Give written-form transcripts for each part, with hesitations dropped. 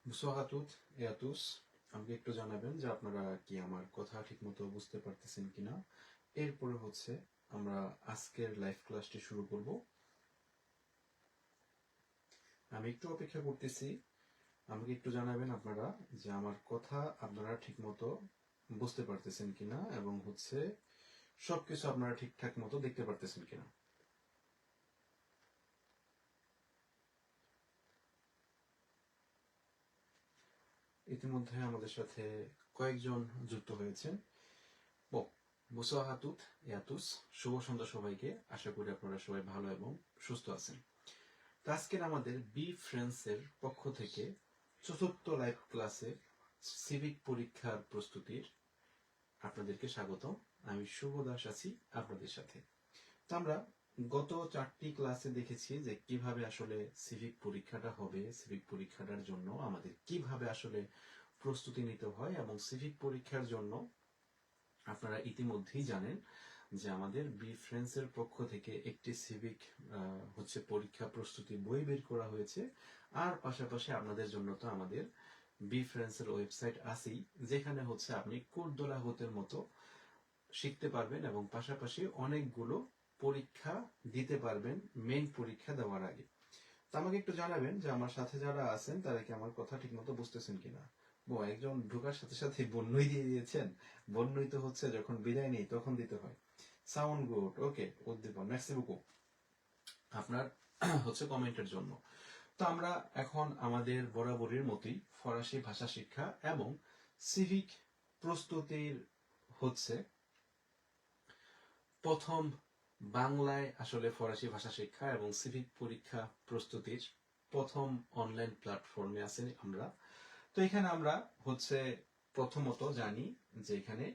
Bonsoir à toutes et à tous. আমাকে একটু জানাবেন যে আপনারা কি আমার কথা ঠিকমতো বুঝতে পারতেছেন কিনা। এরপরে হচ্ছে আমরা আজকের লাইভ ক্লাসটি শুরু করব। আমি একটু অপেক্ষা করতেছি, আমাকে একটু জানাবেন আপনারা যে আমার কথা আপনারা ঠিকমতো বুঝতে পারতেছেন কিনা এবং হচ্ছে সবকিছু আপনারা ঠিকঠাক মতো দেখতে পারতেছেন কিনা। ইতিমধ্যে আমাদের সাথে কয়েকজন যুক্ত হয়েছেন। bonsoir à toutes et à tous, শুভ সন্ধ্যা সবাইকে। আশা করি আপনারা সবাই ভালো এবং সুস্থ আছেন। আজকের আমাদের বি ফ্রেন্সের পক্ষ থেকে চতুর্থ লাইভ ক্লাসে সিভিক পরীক্ষার প্রস্তুতির আপনাদেরকে স্বাগতম। আমি শুভ দাস আছি আপনাদের সাথে। তো আমরা গত 4টি ক্লাসে দেখেছি যে কিভাবে আসলে সিভিক পরীক্ষাটা হবে, সিভিক পরীক্ষাটার জন্য আমাদের কিভাবে আসলে প্রস্তুতি নিতে হয়, এবং সিভিক পরীক্ষার জন্য আপনারা ইতিমধ্যেই জানেন যে আমাদের বি ফ্রেন্সের পক্ষ থেকে একটি সিভিক হচ্ছে পরীক্ষা প্রস্তুতি বই বের করা হয়েছে। আর পাশাপাশি আপনাদের জন্য তো আমাদের বি ফ্রেন্সের ওয়েবসাইট আছেই, যেখানে হচ্ছে আপনি কুর্দোলাহুতের মতো শিখতে পারবেন এবং পাশাপাশি অনেকগুলো পরীক্ষা দিতে পারবেন মেইন পরীক্ষা দেওয়ার আগে। তো আমাকে একটু জানাবেন যে আমার সাথে যারা আছেন তারা কি আমার কথা ঠিকমতো বুঝতেছেন কিনা। একজন ঢোকার সাথে সাথে বন্যই দিয়ে দিয়েছেন। বন্যই তো হচ্ছে যখন বিদায় নেই তখন দিতে হয়। সাউন্ড গুড, ওকে, উদ্দীপন, মের্সি বুকু আপনার হচ্ছে কমেন্টের জন্য। তো আমরা এখন আমাদের বরাবরের মতোই ফরাসি ভাষা শিক্ষা এবং সিভিক প্রস্তুতির হচ্ছে প্রথম বাংলায় আসলে ফরাসি ভাষা শিক্ষা এবং সিভিক পরীক্ষা প্রস্তুতির প্রথম অনলাইন প্ল্যাটফর্মে আছি আমরা। তো এখানে আমরা হচ্ছে প্রথমত জানি যে এখানে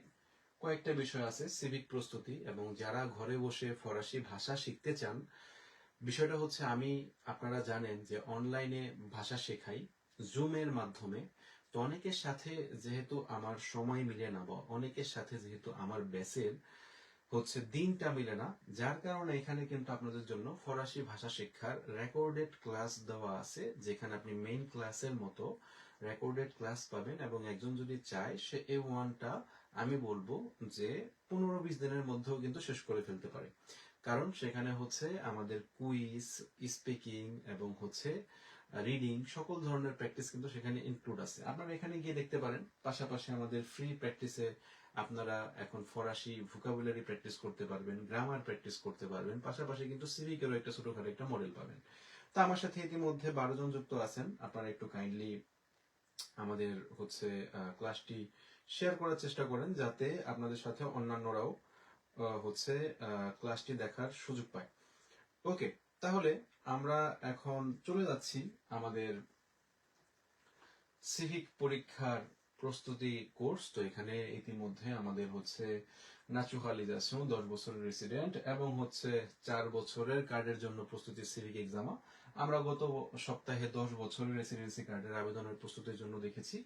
কয়েকটা বিষয় আছে সিভিক প্রস্তুতি, এবং যারা ঘরে বসে ফরাসি ভাষা শিখতে চান, বিষয়টা হচ্ছে আপনারা জানেন যে অনলাইনে ভাষা শেখাই জুমের মাধ্যমে। তো অনেকের সাথে যেহেতু আমার সময় মিলে না, বা অনেকের সাথে যেহেতু আমার ব্যাচের হচ্ছে দিনটা মিলে না, যার কারণে এখানে কিন্তু আপনাদের জন্য ফরাসি ভাষা শিক্ষার রেকর্ডেড ক্লাস দেওয়া আছে, যেখানে আপনি মেইন ক্লাসের মতো রেকর্ডেড ক্লাস পাবেন। এবং একজন যদি চায় সে A1টা আমি বলবো যে 15-20 দিনের মধ্যেও কিন্তু শেষ করে ফেলতে পারে, কারণ সেখানে হচ্ছে আমাদের কুইজ, স্পিকিং এবং হচ্ছে রিডিং সকল ধরনের প্র্যাকটিস কিন্তু সেখানে ইনক্লুড আছে। আপনারা এখানে গিয়ে দেখতে পারেন। পাশাপাশি আমাদের ফ্রি প্র্যাকটিসে আপনারা এখন ফরাসি ভোকাবুলারি প্র্যাকটিস করতে পারবেন, গ্রামার প্র্যাকটিস করতে পারবেন, পাশাপাশি কিন্তু সিভিকেরও একটা ছোটখাটো একটা মডেল পাবেন। তো আমার সাথে ইতিমধ্যে 12 জন যুক্ত আছেন। আপনারা একটু কাইন্ডলি আমাদের হচ্ছে ক্লাসটি শেয়ার করার চেষ্টা করেন, যাতে আপনাদের সাথে অন্যান্যরাও হচ্ছে ক্লাসটি দেখার সুযোগ পায়। ওকে, তাহলে আমরা এখন চলে যাচ্ছি আমাদের সিভিক পরীক্ষার প্রস্তুতি কোর্স। তো এখানে ইতিমধ্যে আমাদের হচ্ছে ন্যাচুরালিজেশন 10 বছরের রেসিডেন্ট এবং হচ্ছে 4 বছরের কার্ডের জন্য প্রস্তুতি সিভিক এক্সামা। আমরা গত সপ্তাহে 10 বছরের রেসিডেন্সি কার্ডের আবেদনের প্রস্তুতির জন্য দেখেছি।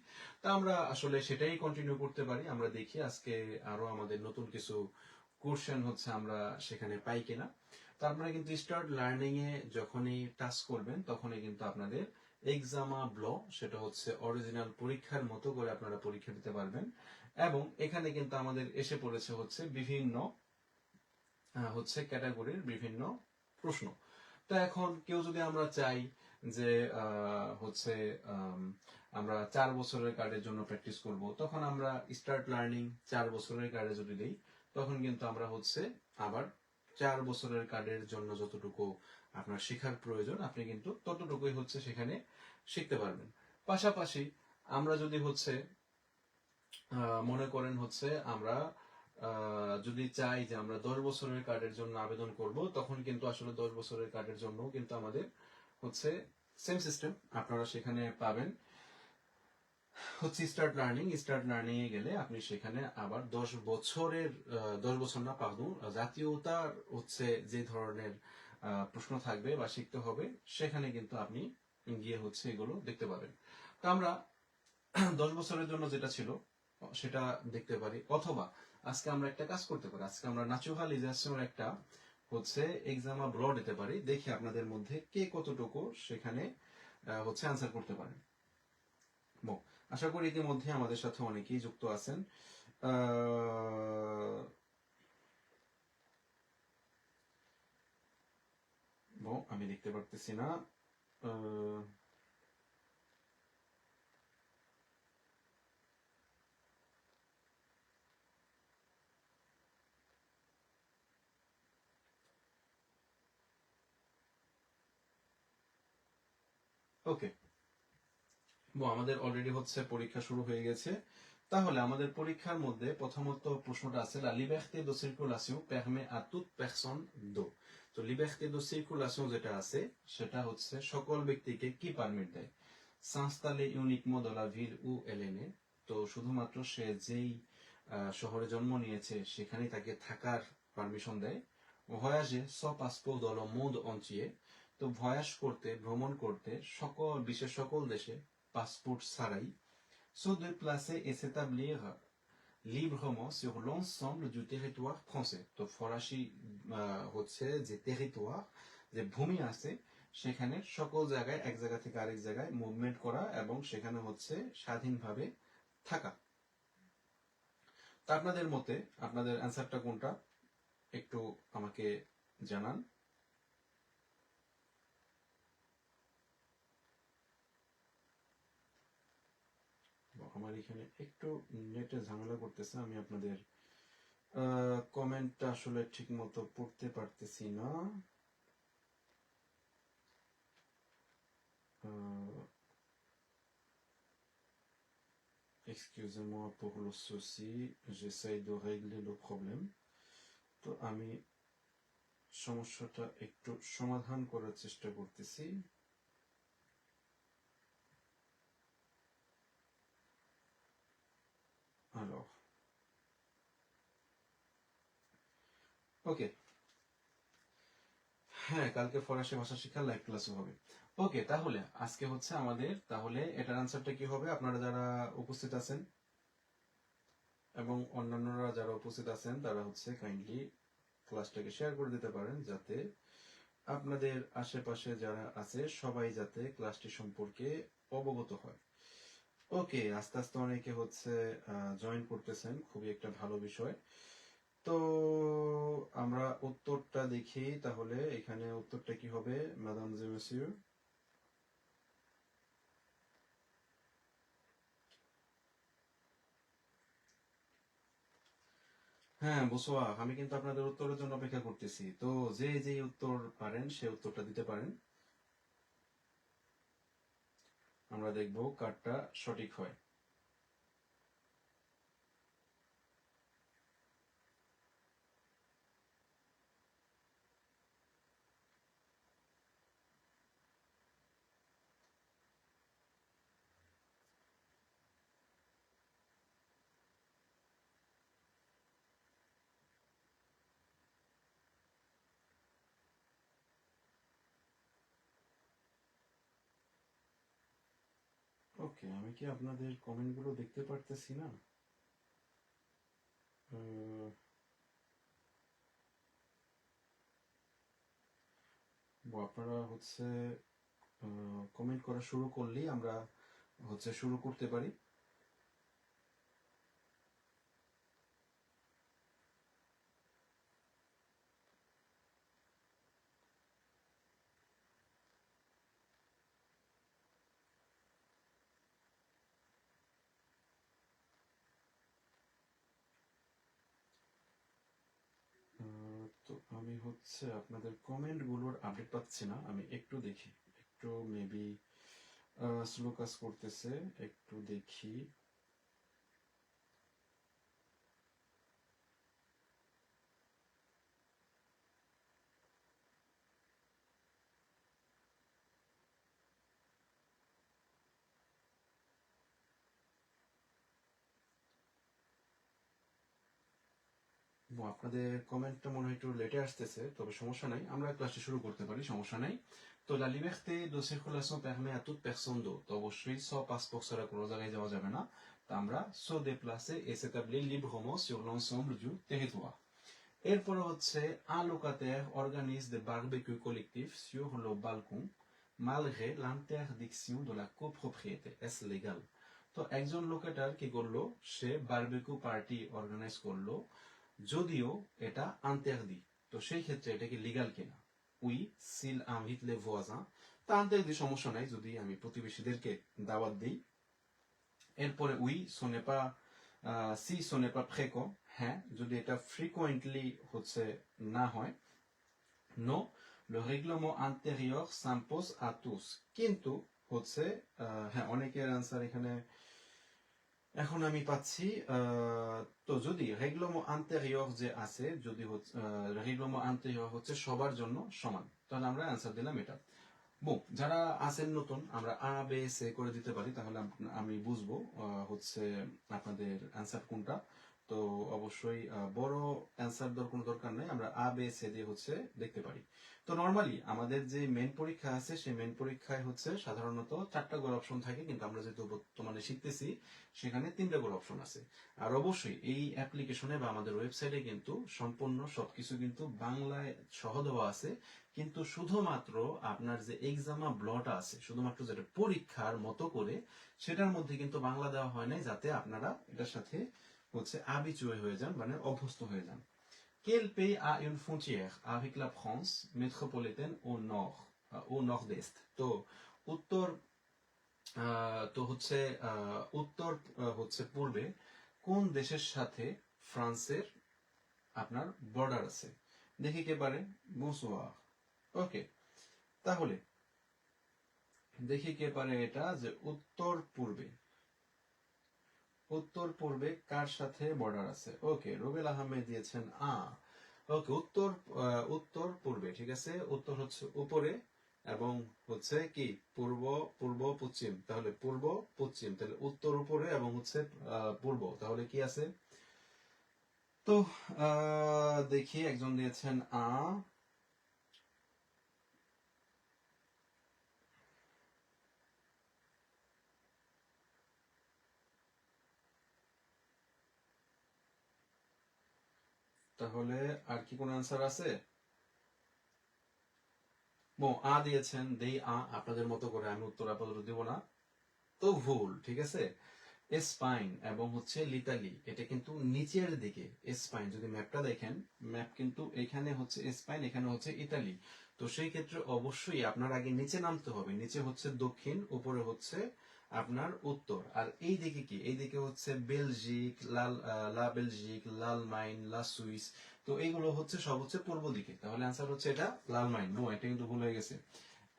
তা আমরা আসলে সেটাই কন্টিনিউ করতে পারি। আমরা দেখি আজকে আরো আমাদের নতুন কিছু কোশ্চেন হচ্ছে আমরা সেখানে পাই কিনা। তারপরে কিন্তু স্টার্ট লার্নিং এ যখনই টাচ করবেন তখনই কিন্তু আপনাদের এক্সামা ব্ল, সেটা হচ্ছে অরিজিনাল পরীক্ষার মতো করে আপনারা পরীক্ষা দিতে পারবেন। এবং এখানে কিন্তু আমাদের এসে পড়েছে হচ্ছে বিভিন্ন হচ্ছে ক্যাটাগরির বিভিন্ন প্রশ্ন। তো এখন কেউ যদি আমরা চাই যে হচ্ছে আমরা 4 বছরের কার্ডের জন্য প্র্যাকটিস করব, তখন আমরা স্টার্ট লার্নিং 4 বছরের কার্ডে যদি দেই, তখন কিন্তু আমরা হচ্ছে আবার 4 বছরের কার্ডের জন্য যতটুকু আপনার শেখার প্রয়োজন আপনি কিন্তু ততটুকুই হচ্ছে সেখানে শিখতে পারবেন। পাশাপাশি আমরা যদি হচ্ছে মনে করেন হচ্ছে আমরা যদি চাই যে আমরা 10 বছরের কার্ডের জন্য আবেদন করব, তখন কিন্তু আসলে 10 বছরের কার্ডের জন্য কিন্তু আমাদের হচ্ছে সেম সিস্টেম আপনারা সেখানে পাবেন হচ্ছে স্টার্ট লার্নিং এ গেলে আপনি সেখানে আবার 10 বছরের 10 বছর না, পারদন, জাতীয়তার হচ্ছে যে ধরনের প্রশ্ন থাকবে বা শিখতে হবে, সেখানে কিন্তু আপনি গিয়ে হচ্ছে এগুলো দেখতে পাবেন। তো আমরা 10 বছরের জন্য যেটা ছিল সেটা দেখতে পারি, অথবা আজকে আমরা একটা কাজ করতে পারি, আজকে আমরা ন্যাচুরালিজেশনের একটা হচ্ছে এক্সামা ব্ল দিতে পারি। দেখি আপনাদের মধ্যে কে কতটুকু সেখানে হচ্ছে আনসার করতে পারেন। bon, আশা করি ইতিমধ্যে আমাদের সাথে অনেকেই যুক্ত আছেন। bon, আমি দেখতে পারতেছি না। ওকে, আমাদের অলরেডি হচ্ছে পরীক্ষা শুরু হয়ে গেছে। তাহলে আমাদের পরীক্ষার মধ্যে প্রথমত প্রশ্নটা আছে la liberté de circulation permet à toute personne de, তো liberté de circulation যেটা আছে সেটা হচ্ছে সকল ব্যক্তিকে কি পারমিট দেয়? s'installer uniquement dans la ville où elle est née, তো শুধুমাত্র সে যেই শহরে জন্ম নিয়েছে সেখানেই তাকে থাকার পারমিশন দেয়। voyager sans passeport dans le monde entier, তো ভয়াস করতে ভ্রমণ করতে সকল বিশ্বের সকল দেশে পাসপোর্ট ছাড়াই। se déplacer et s'établir librement sur l'ensemble du territoire français, তো ফরাসি হচ্ছে যে টেরিটোয়ার, যে ভূমি আছে সেখানে সকল জায়গায় এক জায়গা থেকে আরেক জায়গায় মুভমেন্ট করা এবং সেখানে হচ্ছে স্বাধীনভাবে থাকা। তা আপনাদের মতে আপনাদের অ্যান্সারটা কোনটা একটু আমাকে জানান। আমার এখানে একটু নেটে ঝামেলা করতেছে, আমি আপনাদের কমেন্টটা আসলে ঠিক মতো পড়তে পারতেছি না। Excusez-moi pour le souci, j'essaye de régler le problème. তো আমি সমস্যাটা একটু সমাধান করার চেষ্টা করতেছি। Alors, ওকে, হ্যাঁ কালকে ফরাসি ভাষা শিক্ষার লাইভ ক্লাসও হবে। ওকে, তাহলে আজকে হচ্ছে আমাদের, তাহলে এটার আনসারটা কি হবে? আপনারা যারা উপস্থিত আছেন এবং অন্যান্যরা যারা উপস্থিত আছেন তারা হচ্ছে কাইন্ডলি ক্লাসটাকে শেয়ার করে দিতে পারেন, যাতে আপনাদের আশেপাশে যারা আছে সবাই যাতে ক্লাসটি সম্পর্কে অবগত হয়। ওকে, আস্তে আস্তে অনেকে হচ্ছে জয়েন করতেছেন, খুবই একটা ভালো বিষয়। তো আমরা উত্তরটা দেখি, তাহলে এখানে উত্তরটা কি হবে ম্যাডাম জি মেসিউ? হ্যাঁ বসোয়া, আমি কিন্তু আপনাদের উত্তরের জন্য অপেক্ষা করতেছি। তো যে যে উত্তর পারেন সে উত্তরটা দিতে পারেন, আমরা দেখব কারটা সঠিক হয়। ওকে, আমি কি আপনাদের কমেন্টগুলো দেখতে পারতেছি না? আপনারা হচ্ছে কমেন্ট করা শুরু করলেই আমরা হচ্ছে শুরু করতে পারি। তো আমি হচ্ছে আপনাদের কমেন্টগুলোর আপডেট পাচ্ছি না, আমি একটু দেখি, একটু মেবি স্লো কাজ করতেছে, একটু দেখি। আপনাদের কমেন্টটা মনে হয় একটু লেটে আসতেছে, তবে সমস্যা নাই, আমরা ক্লাসটি শুরু করতে পারি, সমস্যা নাই। তো la liberté de circulation permet à toute personne de, তো অবশ্যই sans passeport ছাড়া কোনো জায়গায় যাওয়া যাবে না। তা আমরা se déplacer et s'établir librement sur l'ensemble du territoire। এরপরে হচ্ছে un locataire organise des barbecues collectifs sur le balcon malgré l'interdiction de la copropriété, est-ce légal? তো একজন লোকেটার কি করলো, সে বারবিকিউ পার্টি অর্গানাইজ করলো, যদিও এটা আন্তের্দি। তো সেই ক্ষেত্রে এটা কি লিগাল কিনা? উই সিল ইনভিট লে ভোয়াজান, তা আন্তের্দি, সমস্যা নাই যদি আমি প্রতিবেশীদেরকে দাওয়াত দিই। এরপরে উই সোনে পা সি সোনে পা ফ্রেকো, হ্যাঁ যদি এটা ফ্রিকোয়েন্টলি হচ্ছে না হয়। No, le règlement intérieur s'impose à tous, কিন্তু হচ্ছে হ্যাঁ অনেকের আনসার এখানে এখন আমি পাচ্ছি। তো যদি রেগলমো আন্তরিয়র যে আছে, যদি রেগলমো আন্তরিয়র হচ্ছে সবার জন্য সমান, তাহলে আমরা অ্যান্সার দিলাম এটা। যারা আছেন নতুন, আমরা আ বে সে করে দিতে পারি, তাহলে আমি বুঝবো হচ্ছে আপনাদের অ্যান্সার কোনটা। তো অবশ্যই বড় অ্যান্সার দেওয়ার কোনো দরকার নেই, আমরা আ বে সে দিয়ে হচ্ছে দেখতে পারি। তো নর্মালি আমাদের যে মেন পরীক্ষা আছে, সেই মেন পরীক্ষায় হচ্ছে সাধারণত 4টা গোল অপশন থাকে, কিন্তু আমরা যেহেতু বর্তমানে শিখতেছি সেখানে 3টা গোল অপশন আছে। আর অবশ্যই এই অ্যাপ্লিকেশনে বা আমাদের ওয়েবসাইটে কিন্তু সম্পূর্ণ সবকিছু কিন্তু বাংলায় সহ দেওয়া আছে, কিন্তু শুধুমাত্র আপনার যে এক্সামা ব্লটা আছে, শুধুমাত্র যেটা পরীক্ষার মতো করে, সেটার মধ্যে কিন্তু বাংলা দেওয়া হয় নাই, যাতে আপনারা এটার সাথে হচ্ছে habitué হয়ে যান, মানে অভ্যস্ত হয়ে যান। Quel pays a une frontière avec la France métropolitaine au nord-est? তো উত্তর তো হচ্ছে উত্তর হচ্ছে পূর্বে কোন দেশের সাথে ফ্রান্সের আপনার বর্ডার আছে? দেখি কে পারে। bonsoir, ওকে, তাহলে দেখি কে পারে এটা, যে উত্তর পূর্বে, উত্তর পূর্বে কার সাথে বর্ডার আছে? ওকে, রুবেল আহমেদ দিয়েছেন ওকে, উত্তর পূর্বে, ঠিক আছে, উত্তর হচ্ছে উপরে, এবং হচ্ছে কি পূর্ব, পূর্ব পশ্চিম, তাহলে পূর্ব পশ্চিম, তাহলে উত্তর উপরে এবং হচ্ছে পূর্ব, তাহলে কি আছে? তো দেখি একজন দিয়েছেন তাহলে আর কি কোন আনসার আছে? দিয়েছেন, দেই আপনাদের মতো করে, আমি উত্তর আপাতত দিব না, তো ভুল, ঠিক আছে। স্পাইন এবং হচ্ছে লিতালি, এটা কিন্তু নিচের দিকে। স্পাইন যদি ম্যাপটা দেখেন, ম্যাপ কিন্তু এখানে হচ্ছে স্পাইন, এখানে হচ্ছে ইতালি। তো সেই ক্ষেত্রে অবশ্যই আপনার আগে নিচে নামতে হবে, নিচে হচ্ছে দক্ষিণ, উপরে হচ্ছে আপনার উত্তর। আর এই দিকে কি, এই দিকে হচ্ছে বেলজিক, লা বেলজিক, লালমাইন, লা সুইস। তো এইগুলো হচ্ছে সব হচ্ছে পূর্ব দিকে, তাহলে অ্যান্সার হচ্ছে এটা লালমাইন। নো, এটা কিন্তু ভুল হয়ে গেছে।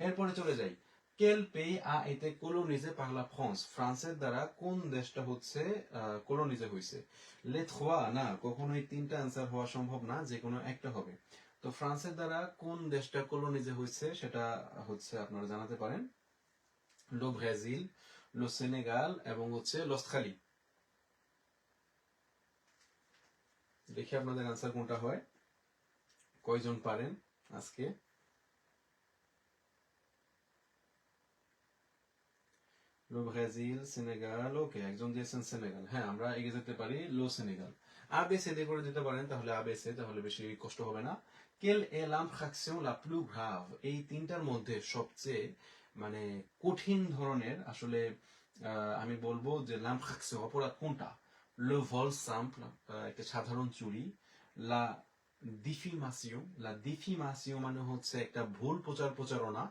এরপরে চলে যাই। কেল পে আ এতে কোলোনিজে পার লা ফ্রান্স, ফ্রান্সের দ্বারা কোন দেশটা হচ্ছে কোলোনিজে হয়েছে? লে থ্রোয়া, না, কখনোই 3টা অ্যান্সার হওয়া সম্ভব না, যে কোনো একটা হবে। তো ফ্রান্সের দ্বারা কোন দেশটা কোলোনিজে হয়েছে সেটা হচ্ছে আপনারা জানাতে পারেন। লো ব্রাজিল, লো সেনেগাল এবং হচ্ছে লস্ট্রালি। দেখি আপনাদের অ্যান্সার কোনটা হয়, কয়জন পারেন আজকে। লো ব্রাজিল, সেনেগাল, ওকে, একজন দিয়েছেন সেনেগাল, হ্যাঁ আমরা এগিয়ে যেতে পারি লো সেনেগাল। আবেসে দিয়ে করে দিতে পারেন, তাহলে আবেসে, তাহলে বেশি কষ্ট হবে না। কেল এ l'infraction la plus grave, এই 3টার মধ্যে সবচেয়ে মানে কঠিন ধরনের আসলে আমি বলবো যে l'infraction অপরাধ কোনটা? লে vol simple, একটা সাধারণ চুরি। লা diffamation মানে হচ্ছে একটা ভুল প্রচারণা,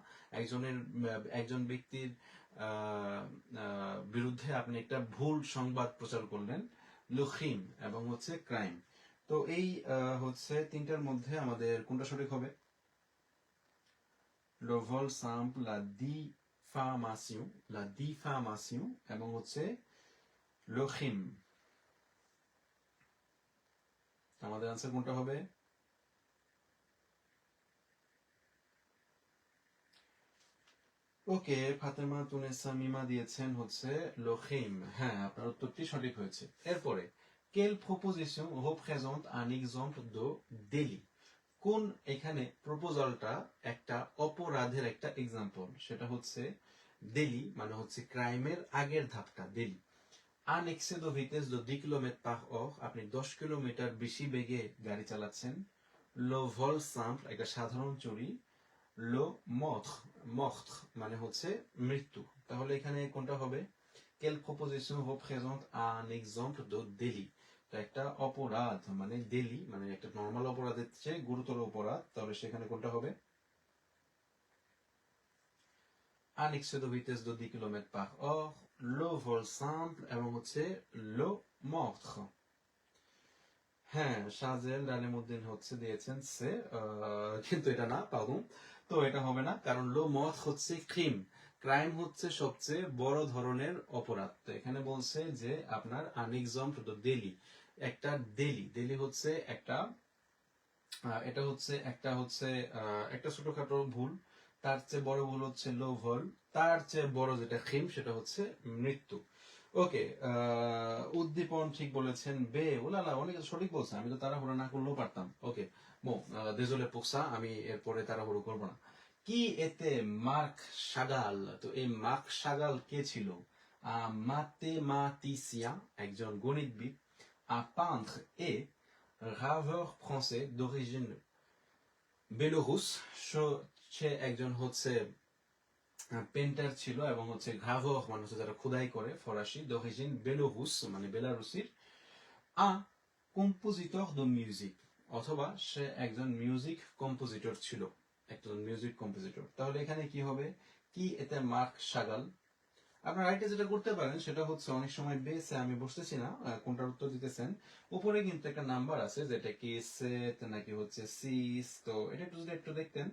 একজন ব্যক্তির বিরুদ্ধে আপনি একটা ভুল সংবাদ প্রচার করলেন। লুখিম এবং হচ্ছে ক্রাইম। তো এই হচ্ছে 3টার মধ্যে আমাদের কোনটা সঠিক হবে? le vol simple, la diffamation এবং হচ্ছে le crime, আমাদের আনসার কোনটা হবে? ওকে, ফাতেমা তুনেসা মিমা দিয়েছেন হচ্ছে লোখিম, হ্যাঁ আপনার উত্তরটি সঠিক হয়েছে। এরপরে quelle proposition représente un exemple de délit, কোন এখানে প্রপোজালটা একটা অপরাধের একটা এক্সাম্পল, সেটা হচ্ছে ডেলি মানে হচ্ছে ক্রাইমের আগের ধাপটা daily. un excès de vitesse de 10 km par heure, আপনি 10 কিলোমিটার বেশি বেগে গাড়ি চালাচ্ছেন। le vol simple, একটা সাধারণ চুরি। লো মথ, মথ মানে হচ্ছে মৃত্যু, তাহলে এখানে কোনটা হবে? quelle proposition représente un exemple de délit? তো একটা অপরাধ মানে ডেলি মানে একটা নরমাল অপরাধের চেয়ে গুরুতর অপরাধ, তাহলে সেখানে কোনটা হবে? Un excès de vitesse de 10 km par heure, le vol simple এবং হচ্ছে le meurtre. হ্যাঁ, শাহজেল আলিমউদ্দিন হচ্ছে দিয়েছেন সে, কিন্তু এটা না, পারুন। তো এটা হবে না, কারণ লো মত হচ্ছে ক্রাইম। ক্রাইম হচ্ছে সবচেয়ে বড় ধরনের অপরাধ। তো এখানে বলছে যে আপনার আনএক্সাম্পড ডেলি, একটা ডেলি হচ্ছে একটা, এটা হচ্ছে একটা ছোটখাটো ভুল। তার চেয়ে বড় ভুল হচ্ছে লো ভল, তার চেয়ে বড় যেটা ক্রাইম সেটা হচ্ছে মৃত্যু। ওকে, উদ্দীপন ঠিক বলেছেন, বে ওলালা অনেক সঠিক বলছেন, আমি তো তাড়াহুড়ো না করলেও পারতাম। ওকে, দেজলে পোক্সা, আমি এরপরে তাড়াহুড়ো করবো না। কি এতে মার্ক সাগাল? তো এই মার্ক সাগাল কে ছিল? মাথেমাটিসিয়ান, একজন গণিতবিদ, un peintre et graveur français d'origine বেলোরুস। সে একজন হচ্ছে পেন্টার ছিল এবং হচ্ছে গ্রাভর মানে হচ্ছে যারা খোদাই করে, ফরাসি, d'origine বেলোরুস মানে বেলারুসির। un compositeur de musique, অথবা সে একজন মিউজিক কম্পোজিটর ছিল, একজন মিউজিক কম্পোজিটর। তাহলে এখানে কি হবে? কি এতে মার্ক সাগাল? আপনার রাইটে যেটা করতে পারেন সেটা হচ্ছে অনেক সময় বেসে আমি বসতেছি না কোনটার উত্তর দিতেছেন, উপরে কিন্তু একটা নাম্বার আছে যেটা কি সেট নাকি হচ্ছে সিস, তো এটা একটু যদি একটু দেখতেন,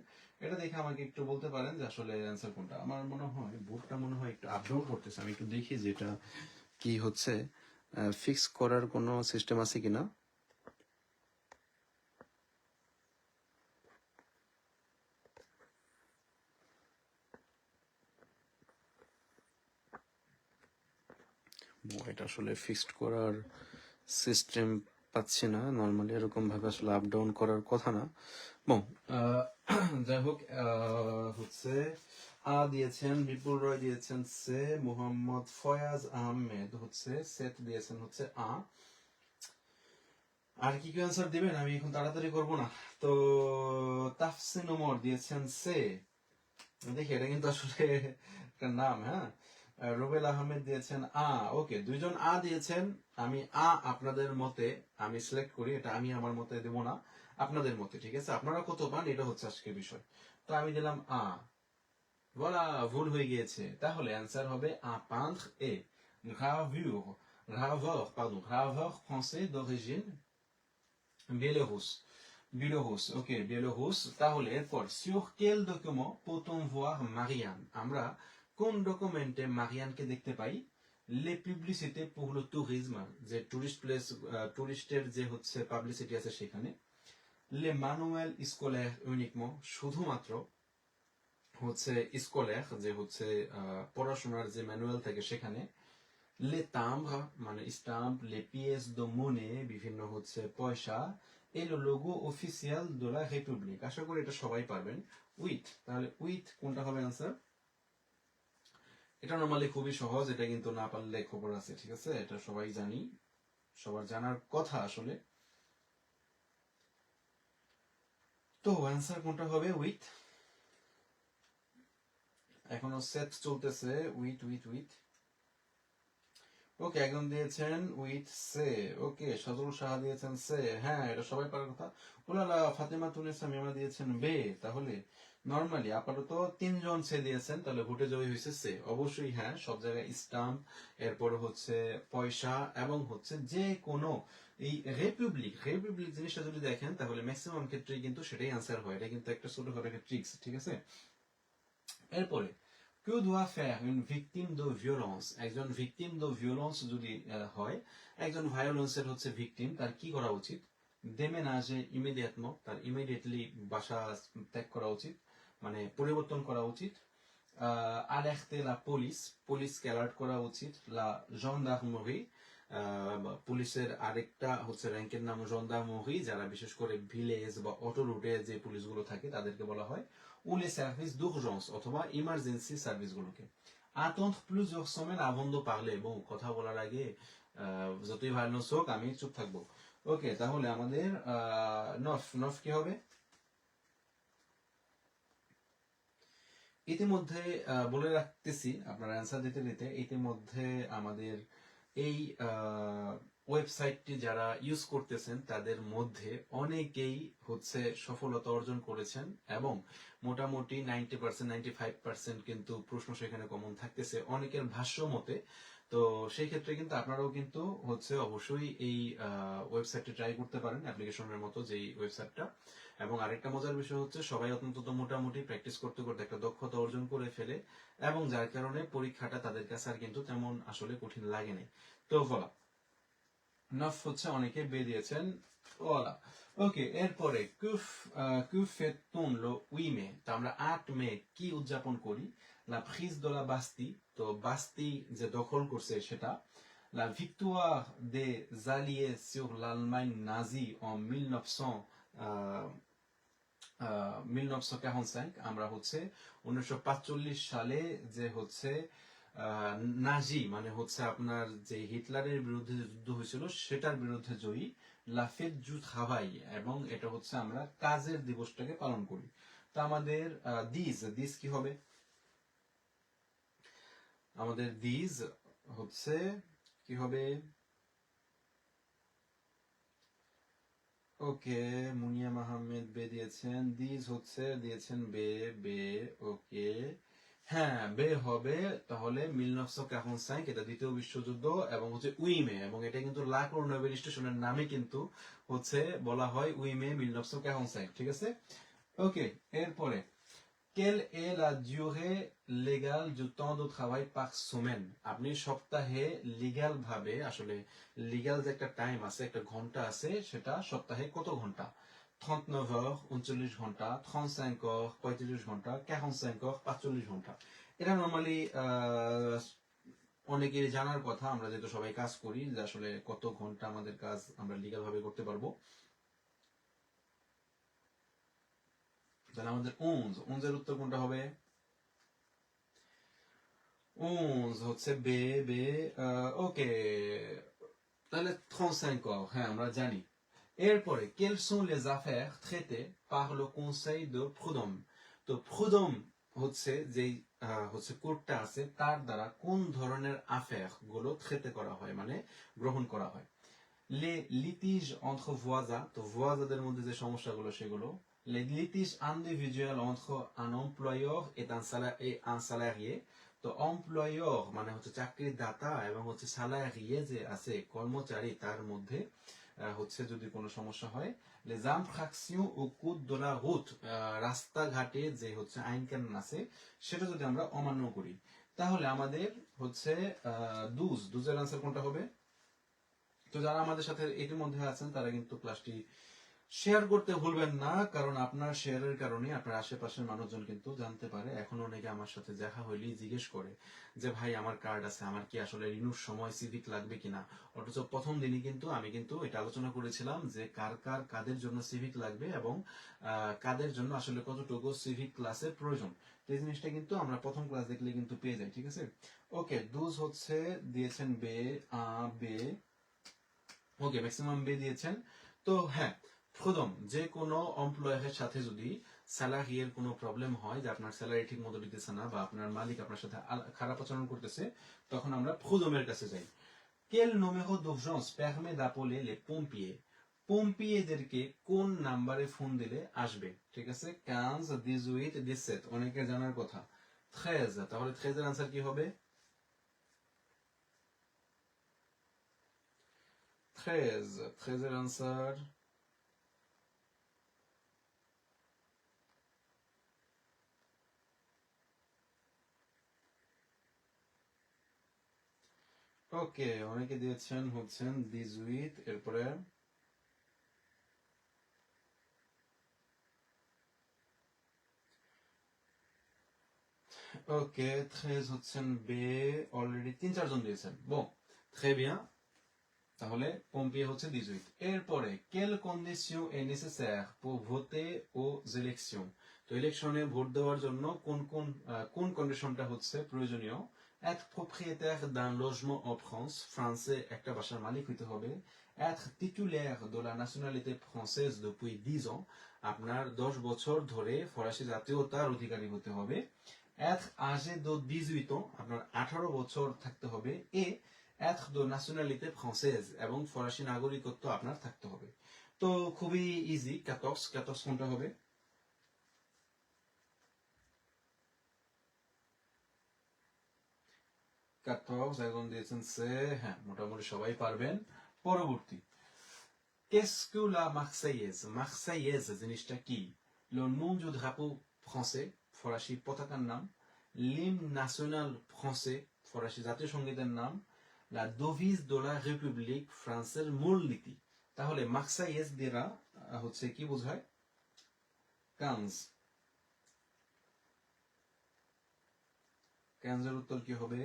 এটা দেখে আমাকে একটু বলতে পারেন যে আসলে অ্যান্সার কোনটা। আমার মনে হয় বোর্ডটা মনে হয় একটু আপ ডাউন করতেছে, আমি একটু দেখি যে এটা কি হচ্ছে, ফিক্স করার কোনো সিস্টেম আছে কিনা। এটা আসলে ফিক্সড করার সিস্টেম পাচ্ছি না, নর্মালি এরকম ভাবে আসলে আপ ডাউন করার কথা না। যাই হোক, হচ্ছে আ দিয়েছেন বিপুল রয়, দিয়েছেন সে, মোহাম্মদ ফয়াজ আহমেদ হচ্ছে সেট দিয়েছেন হচ্ছে আ। আর কি কি অ্যান্সার দিবেন আমি এখন তাড়াতাড়ি করব না। তো তাফসিন ওমর দিয়েছেন সে, দেখি এটা কিন্তু আসলে একটা নাম, হ্যাঁ। রুবেল আহমেদ দিয়েছেন আ। ওকে, দুইজন আ দিয়েছেন। আমি আ আপনাদের মতে আমি সিলেক্ট করি, এটা আমি আমার মতে দেব না, আপনাদের মতে, ঠিক আছে? আপনারা কত পান এটা হচ্ছে আজকের বিষয়। তো আমি দিলাম আ, বলা ভুল হয়ে গিয়েছে। তাহলে অ্যান্সার হবে আ peintre et graveur français d'origine biélorusse. ওকে, বিয়েলোরুস। তাহলে এরপর sur quel document peut-on voir Marianne? আমরা কোন ডকুমেন্টে মারিয়ানকে দেখতে পাই? les publicités pour le tourisme, যে টুরিস্ট প্লেস, টুরিস্টের যে হচ্ছে পাবলিসিটি আছে সেখানে। les manuels scolaires uniquement, শুধুমাত্র হচ্ছে স্কলার, যে হচ্ছে পড়াশোনার যে ম্যানুয়াল থাকে সেখানে। les timbres মানে stump, les pièces de monnaie বিভিন্ন হচ্ছে পয়সা, et le logo officiel de la République। আশা করি এটা সবাই পারবেন। উইথ, তাহলে উইথ কোনটা হবে आंसर? এটা নরমালি খুবই সহজ, এটা কিন্তু না পারলে খবর আছে, ঠিক আছে? এটা সবাই জানি, সবার জানার কথা আসলে। তো आंसर কোনটা হবে? উইথ। এখনো সেট চলতেছে, উইথ উইথ উইথ। ওকে, একজন দিয়েছেন উইথ সে। ওকে, সজল সাহা দিয়েছেন সে, হ্যাঁ এটা সবাই পারার কথা। উলালা ফাতেমা তুনিসা মিমা দিয়েছেন বে। তাহলে নরমালি আপাতত তিনজন সে দিয়েছেন, তাহলে ভোটে জয়ী হয়েছে সে। অবশ্যই হ্যাঁ, সব জায়গায় স্টাম্প, এরপর হচ্ছে পয়সা এবং হচ্ছে যে কোনো এই রিপাবলিক জিনিসটা যদি দেখেন তাহলে ম্যাক্সিমাম ক্ষেত্রেই কিন্তু সেটাই আনসার হয়। এটা কিন্তু একটা ছোটখাটো একটা ট্রিক্স, ঠিক আছে? এরপরে que doit faire une victime de violence? একজন ভিকটিম de violence যদি হয়, একজন ভায়োলেন্সের হচ্ছে ভিকটিম, তার কি করা উচিত? déménager immédiatement, তার ইমিডিয়েটলি বাসা ত্যাগ করা উচিত, মানে পরিবর্তন করা উচিত। alerter la police, পুলিশকে অ্যালার্ট করা উচিত। la gendarmerie, পুলিশের আরেকটা হচ্ছে র্যাঙ্কের নাম জন্দারমহি, যারা বিশেষ করে ভিলেজ বা অটো রুটে যে পুলিশগুলো থাকে তাদেরকে বলা হয়। ou les services d'urgence, অথবা emergency সার্ভিসগুলোকে। attendre plusieurs semaines avant de parler, bon কথা বলার আগে যতই ভায়োলেন্স হোক আমি চুপ থাকবো। ওকে, তাহলে আমাদের নফ কি হবে? ইতিমধ্যে বলে রাখতেছি আপনার অ্যান্সার দিতে দিতে, ইতিমধ্যে আমাদের এই ওয়েবসাইটটি যারা ইউজ করতেছেন তাদের মধ্যে অনেকেই হচ্ছে সফলতা অর্জন করেছেন এবং মোটামুটি 90% 95% কিন্তু প্রশ্ন সেখানে কমন থাকতেছে অনেকের ভাষ্য মতে। তো সেই ক্ষেত্রে কিন্তু আপনারাও কিন্তু হচ্ছে অবশ্যই এই ওয়েবসাইটটি ট্রাই করতে পারেন, অ্যাপ্লিকেশনের মতো যেই ওয়েবসাইটটা। এবং আরেকটা মজার বিষয় হচ্ছে সবাই অন্তত মোটামুটি প্র্যাকটিস করতে করতে একটা দক্ষতা অর্জন করে ফেলে, এবং যার কারণে পরীক্ষাটা তাদের কাছে আর কিন্তু তেমন আসলে কঠিন লাগে নাই। তো বলা নফ হচ্ছে অনেকে বেরিয়েছেন ওলা। ওকে, এরপরে que fait-on le 8 মে? তো আমরা 8 মে কি উদযাপন করি? La prise de la Bastille, তো বাস্তি যে দখল করছে সেটা। La victoire des Alliés sur l'Allemagne nazie en 1945, আমরা হচ্ছে 1945 সালে যে হচ্ছে নাজি মানে হচ্ছে আপনার যে হিটলারের বিরুদ্ধে যুদ্ধ হয়েছিল সেটার বিরুদ্ধে জয়ী, লাফেত জু খাভাই, এবং এটা হচ্ছে আমরা কাজের দিবসটাকে পালন করি। তো আমাদের দিস কি হবে? আমাদের দিস হচ্ছে কি হবে? ওকে, মুনিয়া আহমেদ বে দিয়েছেন, দিস হচ্ছে দিয়েছেন বে বে। ওকে, হ্যাঁ বে হবে তাহলে 1945, এটা দ্বিতীয় বিশ্বযুদ্ধ এবং হচ্ছে উইমে, এবং এটা কিন্তু লা কোরনেভেল স্টেশনের নামে কিন্তু হচ্ছে বলা হয় উইমে 1945, ঠিক আছে। ওকে, এরপরে quelle est la durée légale du temps de travail par semaine? আপনি সপ্তাহে লিগ্যাল ভাবে আসলে লিগ্যাল যে একটা টাইম আছে, একটা ঘন্টা আছে, সেটা সপ্তাহে কত ঘন্টা? 39 heures 39 ঘন্টা, 35 heures 35 ঘন্টা, 45 heures 45 ঘন্টা। এটা নরমালি অনেকের জানার কথা, আমরা যেহেতু সবাই কাজ করি, যে আসলে কত ঘন্টা আমাদের কাজ আমরা লিগ্যাল ভাবে করতে পারবো। তাহলে আমাদের 11 এর উত্তর কোনটা হবে? 11 হচ্ছে বে বে। ওকে, তাহলে 35 heures, হ্যাঁ আমরা জানি। এরপরে quelles sont les affaires traitées par le conseil de prud'homme? তো prud'homme হচ্ছে যেই হচ্ছে কোর্টটা আছে তার দ্বারা কোন ধরনের আফেয়ার গুলো ট্রেতে করা হয় মানে গ্রহণ করা হয়? les litiges entre voisins, তো voisins মধ্যে যে সমস্যাগুলো সেগুলো। les litiges individuels entre un employeur et un salarié, তো employeur মানে হচ্ছে চাকরির দাতা এবং হচ্ছে salarié যে আছে কর্মচারী তার মধ্যে হচ্ছে যদি কোনো সমস্যা হয়। les infractions au code de la route, রাস্তাঘাটে যে হচ্ছে আইন কানুন আছে সেটা যদি আমরা অমান্য করি, তাহলে আমাদের হচ্ছে দুজের আনসার কোনটা হবে? তো যারা আমাদের সাথে ইতিমধ্যে আছেন তারা কিন্তু ক্লাসটি শেয়ার করতে ভুলবেন না, কারণ আপনার শেয়ারের কারণে আপনার আশেপাশের মানুষজন কিন্তু জানতে পারে। এখন অনেকে আমার সাথে দেখা হইলেই জিজ্ঞেস করে যে ভাই আমার কার্ড আছে, আমার কি আসলে রিনিউর সময় সিভিক লাগবে কিনা? অথচ প্রথম দিনই কিন্তু আমি কিন্তু এটা আলোচনা করেছিলাম যে কাদের জন্য সিভিক লাগবে এবং কাদের জন্য আসলে কতটুকু সিভিক ক্লাসের প্রয়োজন। তো এই জিনিসটা কিন্তু আমরা প্রথম ক্লাস দেখলে কিন্তু পেয়ে যাই, ঠিক আছে। ওকে, দুজ হচ্ছে দিয়েছেন বে বে। ওকে, ম্যাক্সিমাম বে দিয়েছেন। তো হ্যাঁ, প্রথম যে কোনো এমপ্লয়ারের সাথে যদি স্যালারির কোনো প্রবলেম হয়, যে আপনার স্যালারি ঠিক মতো দিতেছে না বা আপনার মালিক আপনার সাথে খারাপ আচরণ করতেছে, তখন আমরা প্রুদমের কাছে যাই। quel numéro d'urgence permet d'appeler les pompiers? পম্পিয়েদেরকে কোন নাম্বারে ফোন দিলে আসবে? ঠিক আছে, 15 18 17, অনেকের জানার কথা। 13, তাহলে 13 এর আনসার কি হবে? 13 এর আনসার ওকে, অনেকে দিয়েছেন হচ্ছেন দিজুইট। এরপরে ওকে, 13 হচ্ছেন বে, অলরেডি 3-4 জন দিয়েছেন। বো très bien, তাহলে পম্পিয়ে হচ্ছে 18। এরপরে quelle condition est nécessaire pour voter aux élections? তো ইলেকশনে ভোট দেওয়ার জন্য কোন কন্ডিশনটা হচ্ছে প্রয়োজনীয়? être propriétaire d'un logement en France, ফ্রান্সে একটা বাসার মালিক হইতে হবে। être titulaire de la nationalité française depuis 10 ans, আপনার 10 বছর ধরে ফরাসি জাতীয়তার অধিকারী হতে হবে। être âgé de 18 ans আপনার 18 বছর থাকতে হবে et être de nationalité française এবং ফরাসি নাগরিকত্ব আপনার থাকতে হবে তো খুবই ইজি 14 কোনটা হবে 14 এখন দিয়েছেন সে হ্যাঁ মোটামুটি সবাই পারবেন পরবর্তী qu'est-ce que la Marseillaise Marseillaise জিনিসটা কি le nom du drapeau français ফরাসি পতাকার নাম l'hymne national français ফরাসি জাতীয় সঙ্গীতের নাম la devise de la République ফ্রান্সের মূলনীতি তাহলে Marseillaise দ্বারা হচ্ছে কি বোঝায় 15 এর উত্তর কি হবে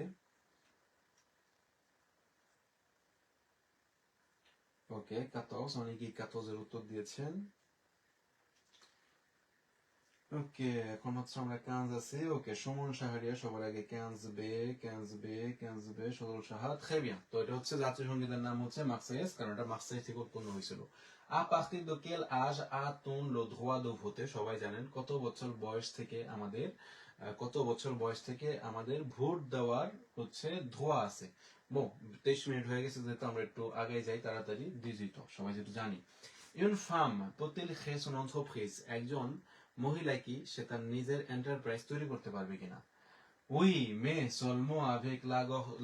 ওকে 14 অনেকেই 14 এর উত্তর দিয়েছেন ওকে এখন হচ্ছে আমরা 15 আছে ওকে সুমন শাহরিয়া সবার আগে 15 বে 15 বে সদল সাহা très bien তো এটা হচ্ছে জাতীয় সঙ্গীতের নাম হচ্ছে মার্সেইয়াস কারণ এটা মার্সেই থেকে উৎপন্ন হয়েছিল à partir de quel âge a-t-on le droit de voter সবাই জানেন কত বছর বয়স থেকে আমাদের ভোট দেওয়ার হচ্ছে ধোয়া আছে বো 23 মিনিট হয়ে গেছে যেহেতু আমরা একটু আগে যাই তাড়াতাড়ি 18 সবাই যেটা জানি une femme peut-elle créer son entreprise একজন মহিলা কি সে তার নিজের এন্টারপ্রাইজ তৈরি করতে পারবে কিনা oui mais seulement avec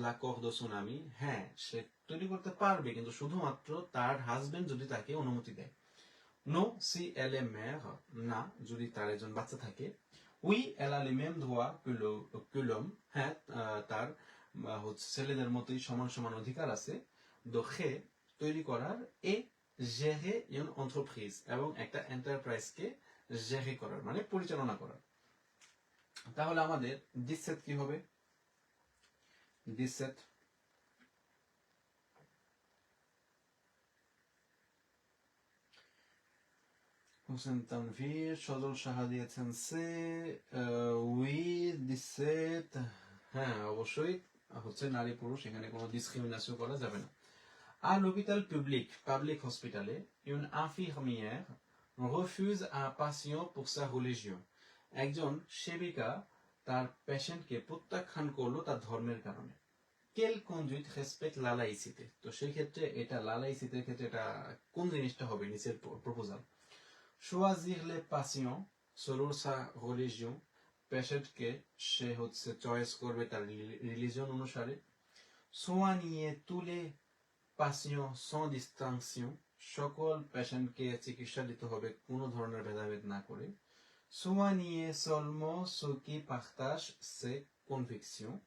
l'accord de son ami হ্যাঁ সে তৈরি করতে পারবে কিন্তু শুধুমাত্র তার হাজবেন্ড যদি তাকে অনুমতি দেয় non si elle est mère না যদি তার একজন বাচ্চা থাকে oui elle a les mêmes droits que l'homme হ্যাঁ তার হচ্ছে ছেলেদের মতোই সমান সমান অধিকার আছে de créer তৈরি করার et gérer une entreprise এবং একটা এন্টারপ্রাইজকে জেরি করার মানে পরিচালনা করার তাহলে আমাদের 17 কি হবে 17 হোসেন তানভীর সজল সাহা দিয়েছেন সে উই 17 হ্যাঁ অবশ্যই হচ্ছে নারী পুরুষ এখানে কোনো ডিসক্রিমিনেশন করা যাবে না à l'hôpital public public hospitale une infirmière refuse un patient pour sa religion একজন সেবিকা তার পেশেন্টকে প্রত্যাখ্যান করলো তার ধর্মের কারণে quelle conduite respecte la laïcité তো সেই ক্ষেত্রে এটা la laïcité এর ক্ষেত্রে এটা কোন জিনিসটা হবে নিচের proposal choisir les patients selon sa religion পেশেন্টকে সে হচ্ছে চয়েস করবে তার রিলিজিয়ন অনুসারে soigner tous les patients sans distinction সকল পেশেন্টকে চিকিৎসা দিতে হবে কোনো ধরনের ভেদাভেদ না করে soigner seulement ceux qui partagent ses convictions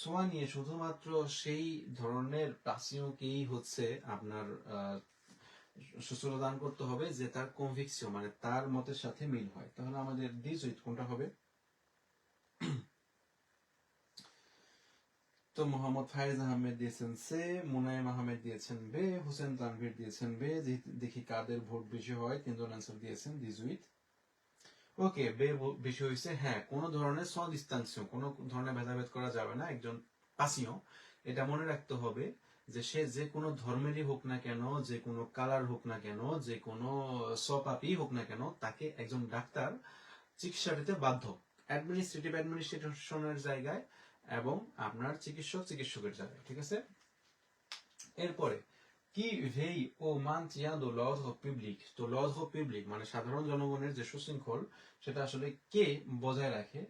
soigner শুধুমাত্র সেই ধরনের পাসিয়নকেই হচ্ছে আপনার সুস্থতা দান করতে হবে যে তার কনভিকশন মানে তার মতের সাথে মিল হয় তাহলে আমাদের 18 কোনটা হবে তো মোহাম্মদ ফাইজ আহমেদ দিয়েছেন সে মুনায়েম আহমেদ দিয়েছেন বে হোসেন তানভীর দিয়েছেন বে দেখি কাদের ভোট বেশি হয় তিনজন অ্যান্সার দিয়েছেন 18 ওকে বে বেশি হয়েছে হ্যাঁ কোনো ধরনের সদিস্তাংশ কোনো ধরনের ভেদাভেদ করা যাবে না একজন পাসিও এটা মনে রাখতে হবে যে সে যে কোনো ধর্মেরই হোক না কেন যে কোনো কালার হোক না কেন যে কোনো সপাপি হোক না কেন তাকে একজন ডাক্তার চিকিৎসা দিতে বাধ্য অ্যাডমিনিস্ট্রেশনের জায়গায় এবং আপনার চিকিৎসকের জায়গায় ঠিক আছে এরপরে কি ভেই ও মানচিয়া দো l'ordre public তো l'ordre public মানে সাধারণ জনগণের যে সুশৃঙ্খল সেটা আসলে কে বজায় রাখে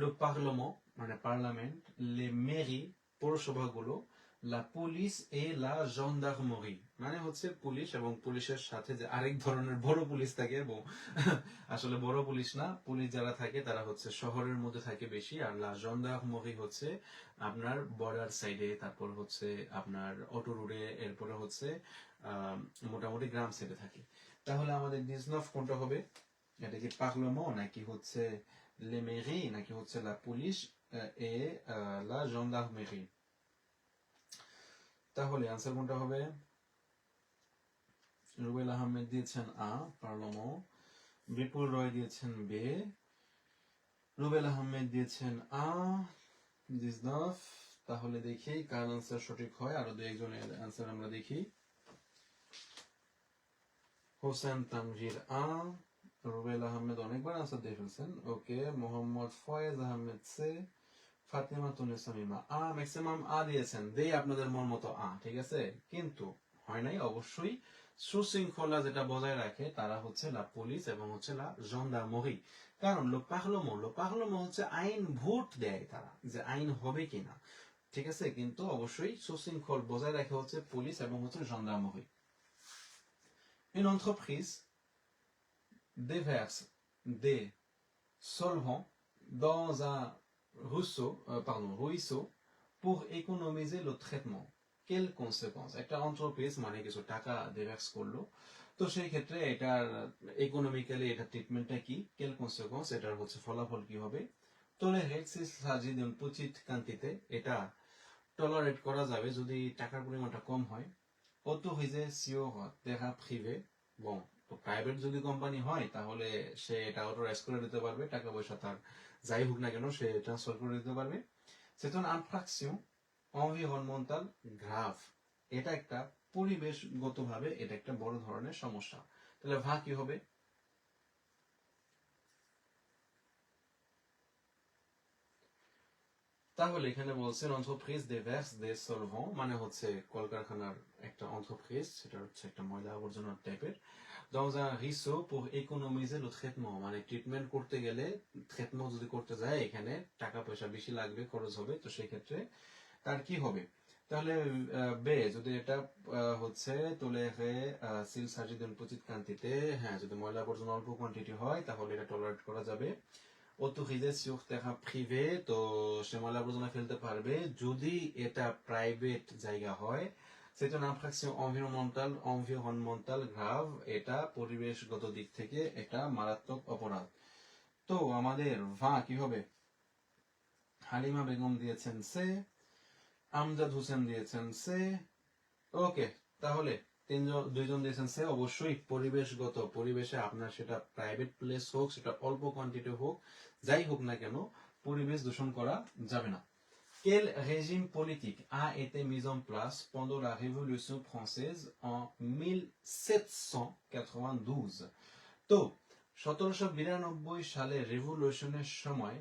le parlement মানে parliament les mairies পৌরসভাগুলো la police et la gendarmerie মানে হচ্ছে পুলিশ এবং পুলিশের সাথে যে আরেক ধরনের বড় পুলিশ থাকে এবং আসলে বড় পুলিশ না পুলিশ যারা থাকে তারা হচ্ছে শহরের মধ্যে থাকে বেশি আর la gendarmerie হচ্ছে আপনার বর্ডার সাইডে তারপর হচ্ছে আপনার অটো রোডে এরপরে হচ্ছে মোটামুটি গ্রাম সাইডে থাকে তাহলে আমাদের 19 কোনটা হবে এটা কি পার্লামেন্ট নাকি হচ্ছে les mairies নাকি হচ্ছে la police et la gendarmerie তাহলে आंसर কোনটা হবে রুবেল আহমেদ দিয়েছেন আ পার্লামেন্ট বিপুল রয় দিয়েছেন বে রুবেল আহমেদ দিয়েছেন আ 19 তাহলে দেখি কার आंसर সঠিক হয় আর দুই একজনের आंसर আমরা দেখি হোসেন তানভীর আ রুবেল আহমেদ অনেকবার আনসার দিয়ে ফেলছেন। ওকে, মোহাম্মদ ফয়েজ আহমেদ সে, ফাতেমা তুনিসা মিমা ম্যাক্সিমাম দিয়েছেন, দেই আপনাদের মন মতো ঠিক আছে, কিন্তু হয় নাই। অবশ্যই সুশৃঙ্খলা যেটা বজায় রাখে তারা হচ্ছে লা পুলিশ এবং হচ্ছে লা জন্ডারমরি। কারণ লো পার্লমো হচ্ছে আইন ভোট দেয় তারা, যে আইন হবে কিনা, ঠিক আছে, কিন্তু অবশ্যই সুশৃঙ্খল বজায় রাখে হচ্ছে পুলিশ এবং হচ্ছে জন্ডারমরি। Une entreprise déverse des solvants dans un ruisseau pour économiser le traitement. Quelles conséquences? একটা entreprise মানে কিছু টাকা déverse করলো, তো সেই ক্ষেত্রে এটার ইকোনমিক্যালি এটা ট্রিটমেন্টটা কি, quelles conséquences, এটার হচ্ছে ফলাফল কি হবে। Tolérer s'il s'agit d'une petite quantité, এটা টলারেট করা যাবে যদি টাকার পরিমাণটা কম হয়। Autoriser sur terrain privé, bon, private যদি কোম্পানি হয় তাহলে সে এটা অথরাইজ করে দিতে পারবে, টাকা পয়সা তার যাই হোক না কেন সে ট্রান্সফার করে দিতে পারবে। C'est une infraction environnementale grave, এটা একটা পরিবেশগতভাবে এটা একটা বড় ধরনের সমস্যা। তাহলে কি হবে? তাহলে এখানে বলছে entreprise déverse des solvants, মানে হচ্ছে কলকারখানার একটা entreprise, সেটা হচ্ছে একটা ময়লা আবর্জনা টাইপের, dans un ruisseau pour économiser le traitement, মানে ট্রিটমেন্ট করতে গেলে, ট্রিটমেন্ট যদি করতে যায় এখানে টাকা পয়সা বেশি লাগবে, খরচ হবে, তো সেই ক্ষেত্রে তার কি হবে? তাহলে বে যদি এটা হচ্ছে তোলেরে s'il s'agit d'une petite quantité, হ্যাঁ যদি ময়লা আবর্জনা অল্প কোয়ান্টিটি হয় তাহলে এটা টলারেট করা যাবে। অটোরিজে sur terrain privé, তো সে ময়লা আবর্জনা ফেলতে পারবে যদি এটা প্রাইভেট জায়গা হয়। C'est une infraction environnementale grave, এটা পরিবেশগত দিক থেকে এটা মারাত্মক অপরাধ। তো আমাদের কি হবে? হালিমা বেগম দিয়েছেন সে, আমজাদ হোসেন দিয়েছেন সে। ওকে, তাহলে দুইজন দিয়েছেন সে। অবশ্যই পরিবেশগত, পরিবেশে আপনার সেটা প্রাইভেট প্লেস হোক, সেটা অল্প কোয়ান্টিটি হোক, যাই হোক না কেন পরিবেশ দূষণ করা যাবে না। Quel régime politique a été mis en place pendant la Révolution française en 1792? তো 1792 সালে রেভলিউশনের সময়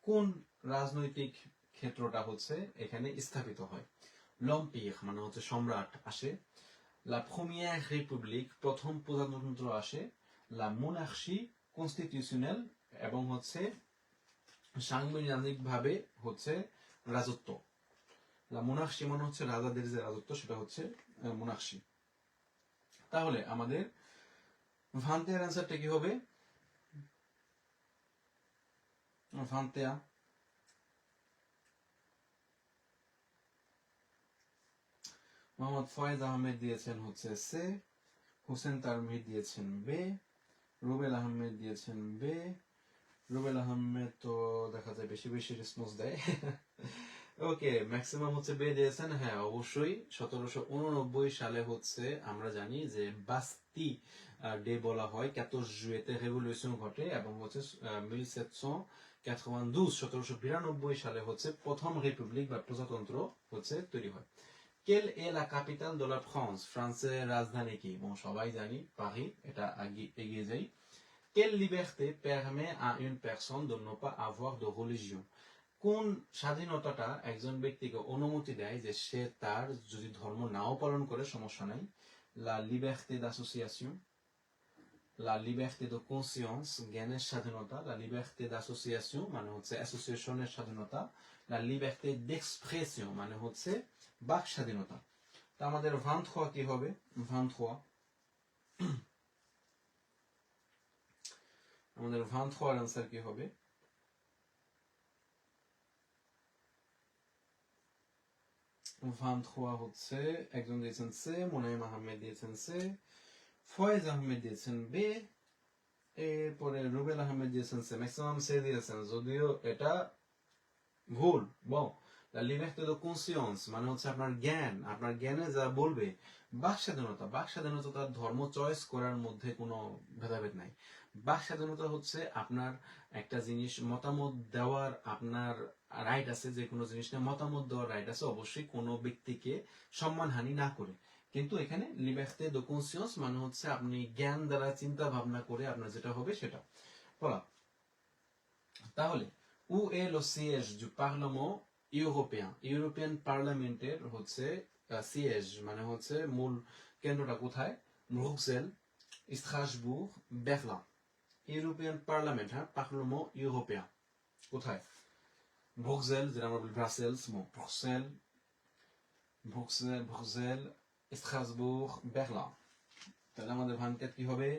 কোন রাজনৈতিক ক্ষেত্রটা হচ্ছে এখানে স্থাপিত হয়? লম্পির মানে হচ্ছে সম্রাট আসে, লা প্রিমিয়ার রিপাবলিক প্রথম প্রজাতন্ত্র আসে, লা মোনার্চি কনস্টিটিউশনাল এবং হচ্ছে সাংবিধানিক ভাবে হচ্ছে রাজত্ব। লা মোনার্চি মানে হচ্ছে রাজাদের যে রাজত্ব, সেটা হচ্ছে মোনার্চি। তাহলে আমাদের ভান্তের অ্যান্সারটা কি হবে? ভান্তেয়া মোহাম্মদ ফয়েজ আহমেদ দিয়েছেন হচ্ছে সে, হোসেন তারমির দিয়েছেন বে, রুবেল আহমেদ দিয়েছেন বে। রুবেল আহমেদ তো দেখা যায় বেশি বেশি রেসপন্স দেয়। ওকে, ম্যাক্সিমাম হচ্ছে বে দিয়েছেন। হ্যাঁ অবশ্যই 1789 সালে হচ্ছে আমরা জানি যে বাস্তি ডে বলা হয়, 14 জুয়েতে রেভলিউশন ঘটে এবং হচ্ছে 1792 সালে হচ্ছে প্রথম রিপাবলিক বা প্রজাতন্ত্র হচ্ছে তৈরি হয়। Quelle est la capitale de la France? ফ্রান্সের রাজধানী কি? সবাই জানি পারি, এটা এগিয়ে যাই। Quelle liberté permet à une personne de ne pas avoir de religion? কোন স্বাধীনতাটা একজন ব্যক্তিকে অনুমতি দেয় যে সে তার যদি ধর্ম নাও পালন করে সমস্যা নাই? La liberté d'association, la liberté de conscience, জ্ঞানের স্বাধীনতা, la liberté d'association মানে হচ্ছে অ্যাসোসিয়েশনের স্বাধীনতা, la liberté d'expression মানে হচ্ছে বাক স্বাধীনতা। তা আমাদের 23 কি হবে? 23 আমাদের 23 এর आंसर কি হবে? 23 হচ্ছে একজন দিয়েছেন সে, মুনাইম আহমেদ দিয়েছেন সে, ফয়েজ আহমেদ দিয়েছেন বে, এরপরে রুবেল আহমেদ দিয়েছেন সে। ম্যাক্সিমাম সে দিয়েছেন, যদিও এটা ভুল। la liberté de conscience মানে হচ্ছে আপনার জ্ঞান, আপনার জ্ঞানে যা বলবে। বাক স্বাধীনতা, বাক স্বাধীনতা তার ধর্ম চয়েস করার মধ্যে কোনো ভেদাভেদ নাই। বাক স্বাধীনতা হচ্ছে আপনার একটা জিনিস মতামত দেওয়ার আপনার রাইট আছে, যে কোনো জিনিস নিয়ে মতামত দেওয়ার রাইট আছে, অবশ্যই কোনো ব্যক্তিকে সম্মানহানি না করে। কিন্তু এখানে লিবার্té de conscience মানে হচ্ছে আপনি জ্ঞান দ্বারা চিন্তা ভাবনা করে আপনার যেটা হবে সেটা বলা। তাহলে où est le siège du Parlement européen? European পার্লামেন্টের হচ্ছে সিয়েজ মানে হচ্ছে মূল কেন্দ্রটা কোথায়? ব্রুক্সেল, স্ট্রাসবুর্গ, বেরলিন। ইউরোপিয়ান পার্লামেন্ট, হ্যাঁ, পার্লামেন্ট ইউরোপিয়ান কোথায়? ব্রুক্সেল, যেটা আমরা বলি ব্রাসেলস, ব্রুক্সেল, ব্রুক্সেল, স্ট্রাসবুর্গ, বেরলিন। তাহলে আমাদের ভানকেট কি হবে?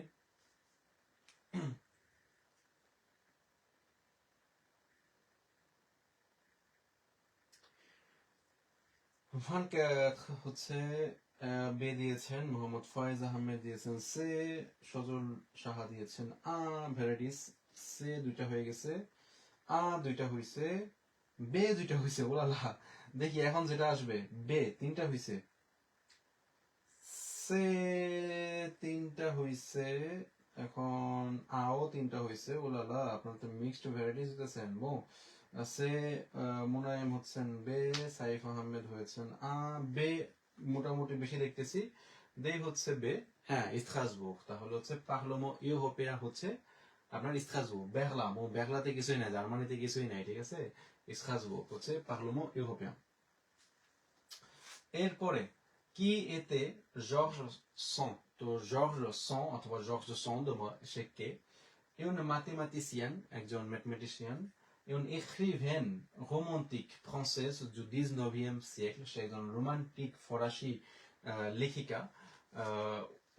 ভানকেট হচ্ছে বে দিয়েছেন মোহাম্মদ ফয়েজ আহমেদ, দিয়েছেন সে, সজল সাহা দিয়েছেন ভ্যারাইটিস। সে দুইটা হয়ে গেছে, দুইটা হইছে, বে দুইটা হইছে। ওলালা, দেখি এখন যেটা আসবে। বে তিনটা হইছে, সে তিনটা হইছে, এখন আও তিনটা হইছে। ওলালা, আপনার তো মিক্সড ভ্যারাইটিস দিতেছেন। বো সে মুনায়েম হচ্ছেন বে, সাইফ আহমেদ হয়েছেন বে, মোটামুটি বেশি দেখতেছি। দে হচ্ছে বে, হ্যাঁ, স্ট্রাসবুর্গ। তাহলে হচ্ছে পার্লামেন্ট ইউরোপিয়ান হচ্ছে আপনার স্ট্রাসবুর্গ। বেরলাম, ও বেরলাতে কিছুই নাই, জার্মানিতে কিছুই নাই, ঠিক আছে। স্ট্রাসবুর্গ হচ্ছে পার্লামেন্ট ইউরোপিয়ান। এরপরে কি এতে জর্জ সন, তো জর্জ সন অথবা জর্জ সন সে কে? une mathématicienne, একজন mathematician, une écrivaine romantique française du 19e siècle, সে একজন রোমান্টিক ফরাসি লেখিকা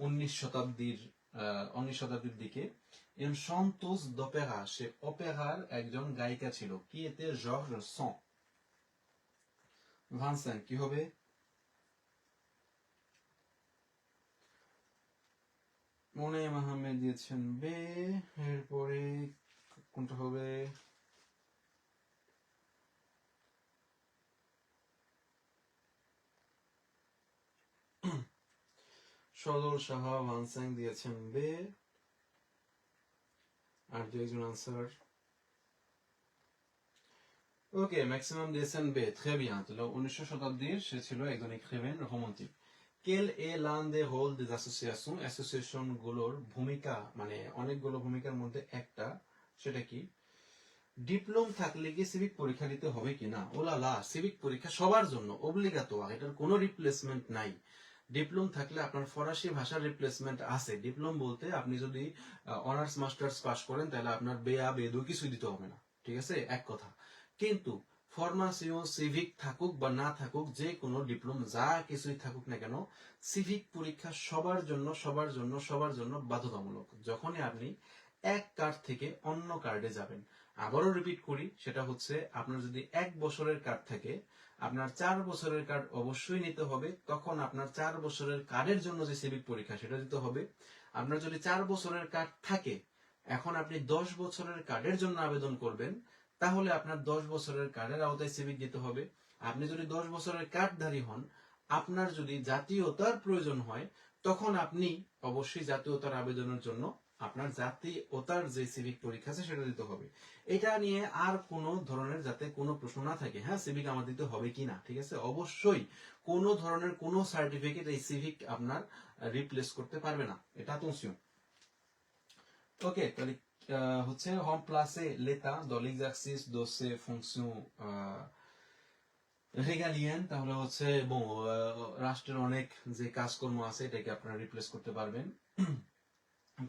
19 শতাব্দীর দিকে। une chanteuse d'opéra, সে অপেরার একজন গায়িকা ছিল। কি এতে জর্জ সন? ভানসেন কি হবে? মুনায়েম আহমেদ দিয়েছেন বে, এরপরে কোনটা হবে? সদল সাহা ভানসাং দিয়েছেন বে, আর দু একজন আনসার। ওকে, ম্যাক্সিমাম দিয়েছেন বে, très bien। তাহলে 19 শতাব্দীর সে ছিল একজন এক্রিভেন romantic. quel est l'un des rôles des associations? Association গুলোর ভূমিকা, মানে অনেকগুলো ভূমিকার মধ্যে একটা, সেটা কি? ডিপ্লোম থাকলে কি সিভিক পরীক্ষা দিতে হবে কিনা? ওলালা, সিভিক পরীক্ষা সবার জন্য অব্লিগাতো, এটার কোনো রিপ্লেসমেন্ট নাই। ডিপ্লোম থাকলে আপনার ফরাসি ভাষার রিপ্লেসমেন্ট আছে। ডিপ্লোম বলতে আপনি যদি অনার্স মাস্টার্স পাস করেন তাহলে আপনার বেয়া বেদু কিছু দিতে হবে না, ঠিক আছে, এক কথা। কিন্তু ফরমাসিও সিভিক থাকুক বা না থাকুক, যে কোনো ডিপ্লোম যা কিছুই থাকুক না কেন, সিভিক পরীক্ষা সবার জন্য সবার জন্য সবার জন্য বাধ্যতামূলক। যখনই আপনি এক কার্ড থেকে অন্য কার্ডে যাবেন, আবারও রিপিট করি, সেটা হচ্ছে আপনার যদি 1 বছরের কার্ড থাকে, আপনার 4 বছরের কার্ড অবশ্যই নিতে হবে। তখন আপনার 4 বছরের কার্ডের জন্য যে সিভিক পরীক্ষা সেটা দিতে হবে। আপনার যদি 4 বছরের কার্ড থাকে, এখন আপনি 10 বছরের কার্ডের জন্য আবেদন করবেন, তাহলে আপনার 10 বছরের কার্ডের আওতায় সিভিক দিতে হবে। আপনি যদি 10 বছরের কার্ডধারী হন, আপনার যদি জাতীয়তার প্রয়োজন হয়, তখন আপনি অবশ্যই জাতীয়তার আবেদনের জন্য আপনার জাতীয়তার যে সিভিক পরীক্ষা আছে সেটা দিতে হবে। এটা নিয়ে আর কোন ধরনের যাতে কোনো প্রশ্ন না থাকে, হ্যাঁ, সিভিক আমার দিতে হবে কিনা, ঠিক আছে, অবশ্যই কোন ধরনের কোন সার্টিফিকেট এই সিভিক আপনার রিপ্লেস করতে পারবে না, এটা attention। ওকে, তাহলে হচ্ছে remplacer l'état dans l'exercice de ses fonctions régaliennes, তাহলে হচ্ছে রাষ্ট্রের অনেক যে কাজকর্ম আছে এটাকে আপনারা রিপ্লেস করতে পারবেন।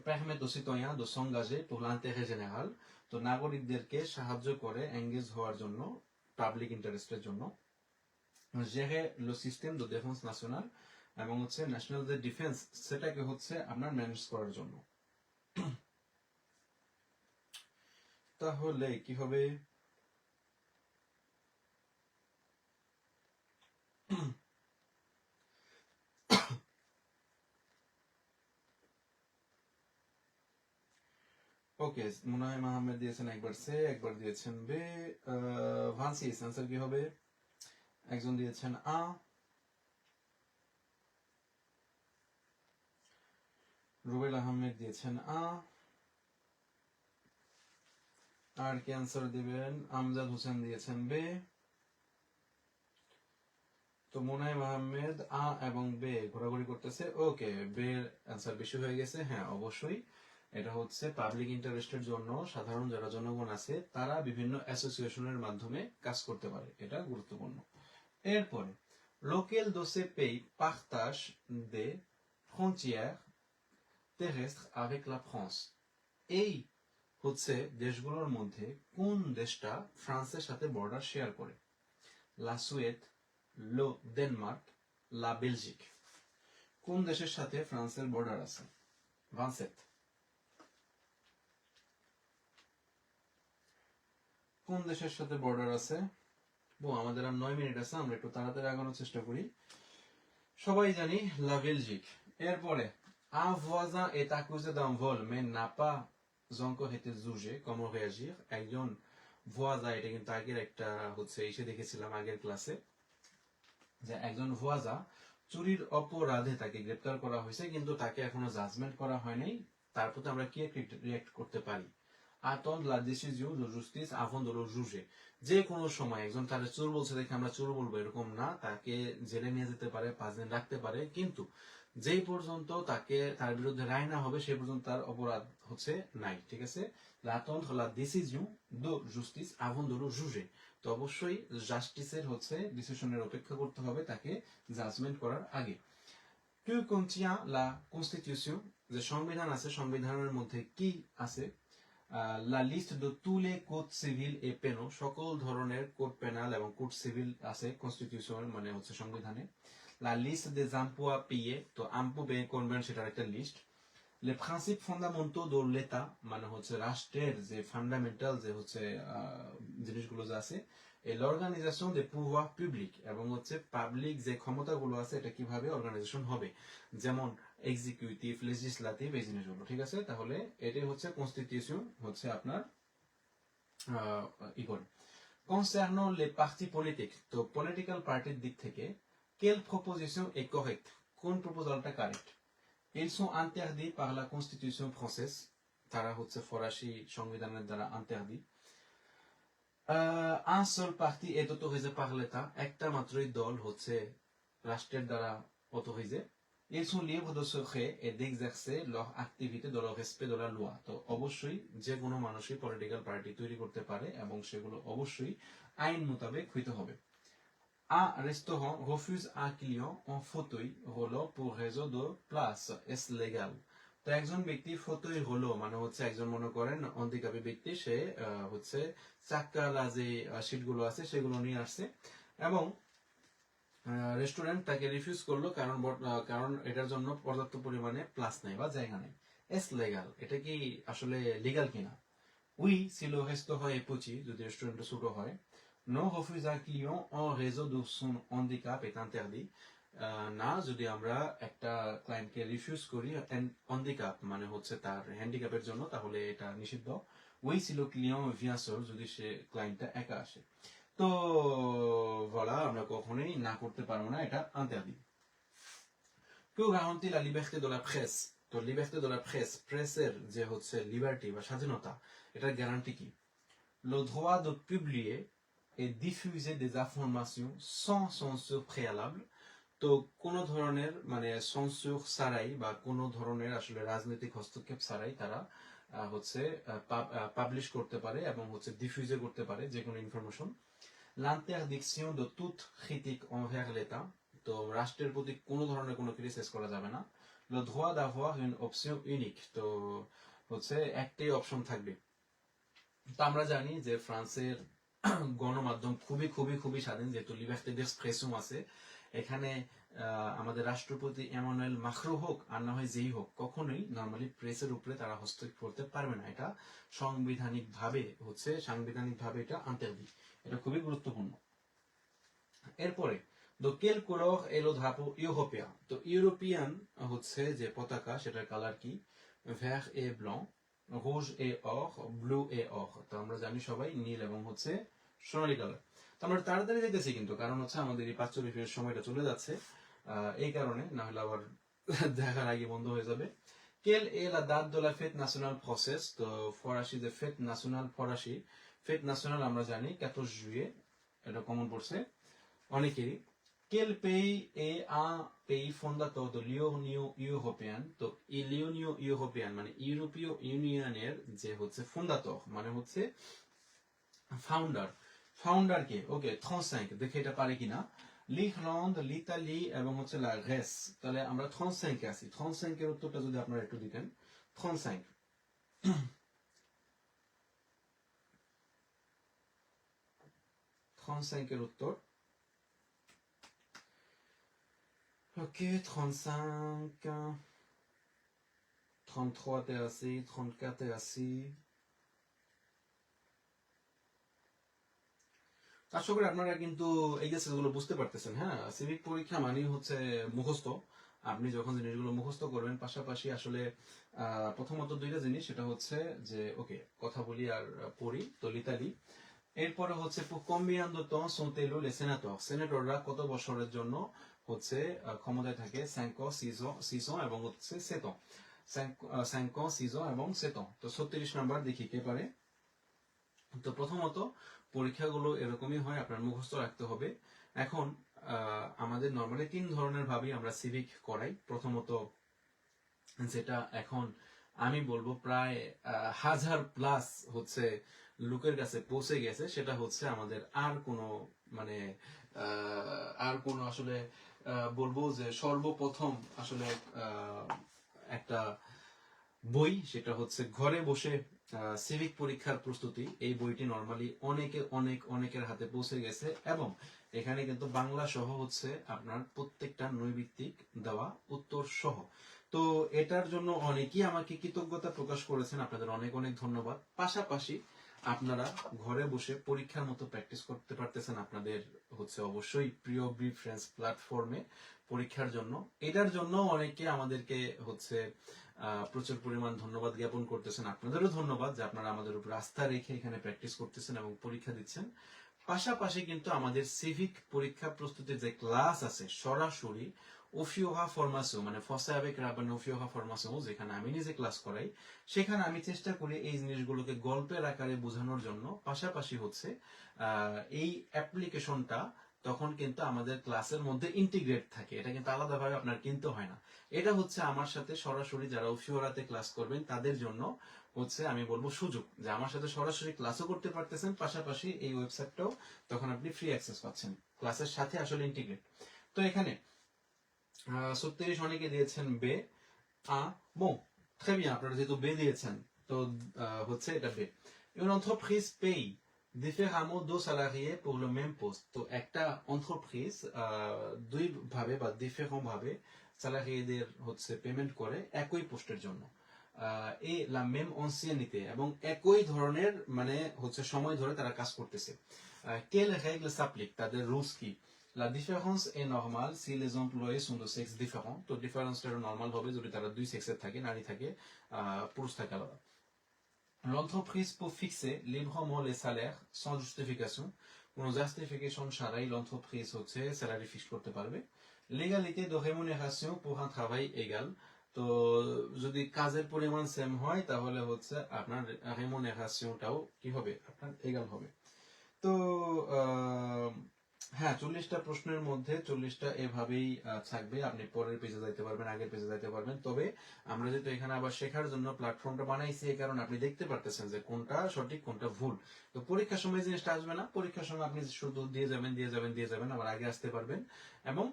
permettre aux citoyens de s'engager pour l'intérêt général, তো নাগরিকদেরকে সাহায্য করে এঙ্গেজ হওয়ার জন্য, পাবলিক ইন্টারেস্টের জন্য। gérer le système de défense nationale, এবং হচ্ছে ন্যাশনাল যে ডিফেন্স সেটাকে হচ্ছে আপনার ম্যানেজ করার জন্য। তাহলে কি হবে? ওকে, মুনায়েম আহমেদ দিয়েছেন একবার সে, একবার দিয়েছেন বে। ভান্সিস আনসার কি হবে? একজন দিয়েছেন রুবেল আহমেদ দিয়েছেন আর কি আনসার দিবেন? আমজাদ হোসেন দিয়েছেন বে। তো মোনাই মোহাম্মদ আ এবং বে ঘোরাঘুরি করতেছে। ওকে, বে এর অ্যান্সার বেশি হয়ে গেছে। হ্যাঁ, অবশ্যই এটা হচ্ছে পাবলিক ইন্টারেস্টের জন্য সাধারণ যারা জনগণ আছে তারা বিভিন্ন অ্যাসোসিয়েশনের মাধ্যমে কাজ করতে পারে, এটা গুরুত্বপূর্ণ। এরপরে লোকেল দোসে পেই পার্টাজ দে frontier terrestre avec la France। এই হচ্ছে দেশগুলোর মধ্যে কোন দেশটা ফ্রান্সের সাথে বর্ডার শেয়ার করে? লা সুয়েদ, লো ডেনমার্ক, লা বেলজিক। কোন দেশের সাথে ফ্রান্সের বর্ডার আছে? 27। কোন দেশের সাথে বর্ডার আছে? আমাদের আর 9 মিনিট আছে, আমরা একটু তাড়াতাড়ি আগানোর চেষ্টা করি। সবাই জানি লা বেলজিক। এরপরে un voisin est accusé d'un vol mais n'a pas encore été jugé, comment réagir? একজন voisin, এটা কিন্তু আগের একটা হচ্ছে এসে দেখেছিলাম আগের ক্লাসে, যে একজন voisin চুরির অপরাধে তাকে গ্রেফতার করা হয়েছে কিন্তু তাকে এখনো জাজমেন্ট করা হয় নাই। তার প্রতি আমরা কি রিঅ্যাক্ট করতে পারি? attendre la décision de justice avant de le juger। যে কোনো সময় একজন তার চোর বলছে দেখে আমরা চোর বলবো এরকম না, তাকে জেলে নিয়ে যেতে পারে, 5 দিন রাখতে পারে, কিন্তু যেই পর্যন্ত তাকে তার বিরুদ্ধে রায় না হবে সেই পর্যন্ত তার অপরাধ হচ্ছে নাই। ঠিক আছে, l'attendre la décision de justice avant de le juger। তো অবশ্যই জাস্টিসের হচ্ছে ডিসিশনের অপেক্ষা করতে হবে তাকে জাজমেন্ট করার আগে। que contient la constitution? যে সংবিধান আছে, সংবিধানের মধ্যে কি আছে? la liste de tous les codes civils et pénaux, সকল ধরনের কোড পেনাল এবং কোড সিভিল আছে কনস্টিটিউশন মানে হচ্ছে সংবিধানে। la liste des impôts payés, তো impôt pay করবেন সেটার একটা list. les principes fondamentaux de l'État, মানে হচ্ছে রাষ্ট্রের যে ফান্ডামেন্টাল যে হচ্ছে জিনিসগুলো যে আছে। et l'organisation des pouvoirs publics, এবং হচ্ছে পাবলিক যে ক্ষমতাগুলো আছে এটা কিভাবে অর্গানাইজেশন হবে, যেমন এক্সিকিউটিভ, লেজিসলেটিভ, এই জিনিসগুলো। ঠিক আছে, তাহলে এটাই হচ্ছে কনস্টিটিউশন হচ্ছে আপনার ই করে। concernant les partis politiques, তো পলিটিক্যাল পার্টির দিক থেকে quelle proposition est correcte? কোন প্রপোজালটা correct? ils sont interdits par la constitution française, তারা হচ্ছে ফরাসি সংবিধানের দ্বারা interdit। un seul parti est autorisé par l'État, একটা মাত্রই দল হচ্ছে রাষ্ট্রের দ্বারা অথরাইজে। ils sont libres de se créer et d'exercer leur activité dans le respect de la loi। তো অবশ্যই যে কোনো মানুষই পলিটিক্যাল পার্টি তৈরি করতে পারে এবং সেগুলো অবশ্যই আইন মোতাবেক হইতে হবে। un restaurant refuse un client en fauteuil roulant pour raison de place, est légal? তো একজন ব্যক্তি ফতোই হলো মানে হচ্ছে একজন মনে করেন অন্ধিকাপী ব্যক্তি, সে হচ্ছে চাক্কালা যে সিটগুলো আছে সেগুলো নিয়ে আসছে এবং রেস্টুরেন্ট তাকে রিফিউজ করলো কারণ এটার জন্য পর্যাপ্ত পরিমাণে প্লাস নেই বা জায়গা নেই। এস লেগাল, এটা কি আসলে লিগাল কিনা? We si le restaurant est petit, যদি রেস্টুরেন্টটা ছোট হয়। non refuse un client en raison de son handicap est interdit। না, যদি আমরা একটা ক্লায়েন্টকে রিফিউজ করি হ্যান্ডিক্যাপ মানে হচ্ছে তার হ্যান্ডিক্যাপের জন্য, তাহলে এটা নিষিদ্ধ। We si le client vient seul, যদি সে ক্লায়েন্টটা একা আসে। তো voilà, আমরা কখনোই না করতে পারবো না, এটা interdit। que garantit la liberté de la presse? তো লিবার্টি de la presse, প্রেসের যে হচ্ছে লিবার্টি বা স্বাধীনতা, এটার গ্যারান্টি কি? le droit de publier et diffuser des informations sans censure préalable। তো কোন ধরনের মানে সেন্সর ছাড়াই বা কোন ধরনের আসলে রাজনৈতিক হস্তক্ষেপ ছাড়াই তারা হচ্ছে পাবলিশ করতে পারে এবং হচ্ছে ডিফিউজ করতে পারে যে কোনো information. l'interdiction de toute critique envers l'État, তো রাষ্ট্রের প্রতি কোনো ধরনের কোনো ক্রিটিসাইজ করা যাবে না। le droit d'avoir une option unique, তো হচ্ছে একটাই অপশন থাকবে। তো আমরা জানি যে ফ্রান্সের গণমাধ্যম খুবই খুবই খুবই স্বাধীন, যেহেতু লিবার্টি d'expression আছে। এখানে আমাদের রাষ্ট্রপতি এমানুয়েল মাখরো হোক আর না হয় যেই হোক, কখনোই নর্মালি প্রেসের উপরে তারা হস্তক্ষেপ করতে পারবে না। এটা সাংবিধানিকভাবে এটা interdit। এটা খুবই গুরুত্বপূর্ণ। এরপরে de quelle couleur est le drapeau européen? তো ইউরোপিয়ান হচ্ছে যে পতাকা সেটার কালার কি? vert et blanc, rouge et or, bleu et or। তো আমরা জানি সবাই নীল এবং হচ্ছে সোনালী কালার। তো আমরা তাড়াতাড়ি যেতেছি কিন্তু, কারণ হচ্ছে আমাদের এই 45 মিনিট সময়টা চলে যাচ্ছে, এই কারণে, না হলে আবার দেখার আগে বন্ধ হয়ে যাবে। quelle est la date de la fête nationale française? তো ফরাসি যে ফেট ন্যাশনাল, ফরাসি ফেট ন্যাশনাল আমরা জানি 14 জুয়ে, এটা কমন পড়ছে অনেকেরই। Quel pays est un pays fondateur de l'Union européenne? তো এই l'Union européenne মানে ইউরোপীয় ইউনিয়নের যে হচ্ছে fondateur মানে হচ্ছে ফাউন্ডার, ফাউন্ডার কে? ওকে 35 দেখে এটা পারে কিনা। l'Irlande, l'Italie এবং হচ্ছে la Grèce। তাহলে আমরা 35 এ আছি। 35 এর উত্তরটা যদি আপনারা একটু দিতেন। 35 35 এর উত্তর। ওকে 35 33 t'es assis, 34 t'es assis। আশা করি আপনারা কিন্তু এক্সারসাইজ গুলো বুঝতে পারতেছেন। হ্যাঁ, সিভিক পরীক্ষা মানেই হচ্ছে মুখস্থ। আপনি যখন জিনিসগুলো মুখস্থ করবেন, পাশাপাশি আসলে প্রথমত দুইটা জিনিস, সেটা হচ্ছে যে ওকে কথা বলি আর পড়ি। তো লিতালি, এরপরে হচ্ছে combien de temps sont élus les sénateurs? সেনেটররা কত বছরের জন্য হচ্ছে ক্ষমতায় থাকে? 5 ans, 6 ans এবং হচ্ছে 7 ans। 5 ans, 6 ans এবং 7 ans। তো 36 নাম্বার দেখি কে পারে। তো প্রথমত পরীক্ষাগুলো এরকমই হয়, আপনার মুখস্থ রাখতে হবে। এখন আমাদের নর্মালি 3 ধরনের ভাবেই আমরা সিভিক করাই। প্রথমত যেটা এখন আমি বলবো প্রায় 1000 প্লাস হচ্ছে লোকের কাছে পৌঁছে গেছে, সেটা হচ্ছে আমাদের আর কোনো মানে আর কোনো আসলে বলবো যে সর্বপ্রথম আসলে একটা বই, সেটা হচ্ছে ঘরে বসে সিভিক পরীক্ষার প্রস্তুতি। এই বইটি নরমালি অনেকের হাতে পৌঁছে গেছে এবং এখানে কিন্তু বাংলা সহ হচ্ছে আপনার প্রত্যেকটা নৈবিত্তিক দেওয়া উত্তর সহ। তো এটার জন্য অনেকেই আমাকে কৃতজ্ঞতা প্রকাশ করেছেন, আপনাদের অনেক ধন্যবাদ। পাশাপাশি আপনারা ঘরে বসে পরীক্ষার মতো প্র্যাকটিস করতে পারতেছেন আপনাদের হচ্ছে অবশ্যই প্রিয় BFriends প্ল্যাটফর্মে পরীক্ষার জন্য। এটার জন্য অনেকে আমাদেরকে হচ্ছে প্রচুর পরিমাণ ধন্যবাদ জ্ঞাপন করতেছেন। আপনাদেরও ধন্যবাদ যে আপনারা আমাদের উপর আস্থা রেখে এখানে প্র্যাকটিস করতেছেন এবং পরীক্ষা দিচ্ছেন। পাশাপাশি কিন্তু আমাদের সিভিক পরীক্ষা প্রস্তুতির যে ক্লাস আছে সরাসরি ওফিওহা ফরমাসিও মানে ফসা avec রাবান ওফিওহা ফরমাসিও, যেখানে আমি নিজে ক্লাস করাই, সেখানে আমি চেষ্টা করি এই জিনিসগুলোকে গল্পের আকারে বোঝানোর জন্য। পাশাপাশি হচ্ছে এই অ্যাপ্লিকেশনটা তখন কিন্তু আমাদের ক্লাসের মধ্যে ইন্টিগ্রেট থাকে, এটা কিন্তু আলাদাভাবে আপনার কিনতে হয় না। এটা হচ্ছে আমার সাথে সরাসরি যারা ওফিওরাতে ক্লাস করবেন তাদের জন্য হচ্ছে আমি বলবো সুযোগ, যে আমার সাথে সরাসরি ক্লাসও করতে পারতেছেন, পাশাপাশি এই ওয়েবসাইটটাও তখন আপনি ফ্রি অ্যাক্সেস পাচ্ছেন, ক্লাসের সাথে আসলে ইন্টিগ্রেট। তো এখানে 36 অনেকে দিয়েছেন বে আ bon très bien, আপনারা যেহেতু বে দিয়েছেন তো হচ্ছে এটা বে। une entreprise paye différemment deux salariés pour le même poste। তো একটা এন্টারপ্রাইজ দুই ভাবে বা ডিফারেন্ট ভাবে স্যালারিদের হচ্ছে পেমেন্ট করে একই পোস্টের জন্য। এই লা মেম অনসিয়ানিতে এবং একই ধরনের মানে হচ্ছে সময় ধরে তারা কাজ করতেছে। quelle règle s'applique? তাদের রুলস কি? La différence est normale si les employés sont de sexe différent। তো ডিফারেন্সটা নরমাল হবে যদি তারা দুই সেক্সের থাকে, নারী থাকে, পুরুষ থাকে আলাদা। L'entreprise peut fixer librement les salaires sans justification। কোনো জাস্টিফিকেশন ছাড়াই l'entreprise হচ্ছে স্যালারি ফিক্স করতে পারবে। L'égalité de rémunération pour un travail égal। তো যদি কাজের পরিমাণ সেম হয় তাহলে হচ্ছে আপনার রেমুনারেশনটাও কি হবে? আপনার এগাল হবে। তো হ্যাঁ, 40টা প্রশ্নের মধ্যে 40টা এভাবেই থাকবে। আপনি পরের পেজে যাইতে পারবেন, আগের পেজে যাইতে পারবেন। তবে আমরা যেহেতু এখানে আবার শেখার জন্য প্ল্যাটফর্মটা বানাইছি, এই কারণে আপনি দেখতে পারতেছেন যে কোনটা সঠিক কোনটা ভুল। তো পরীক্ষার সময় জিনিসটা আসবে না, পরীক্ষার সময় আপনি শুধু দিয়ে যাবেন, আবার আগে আসতে পারবেন এবং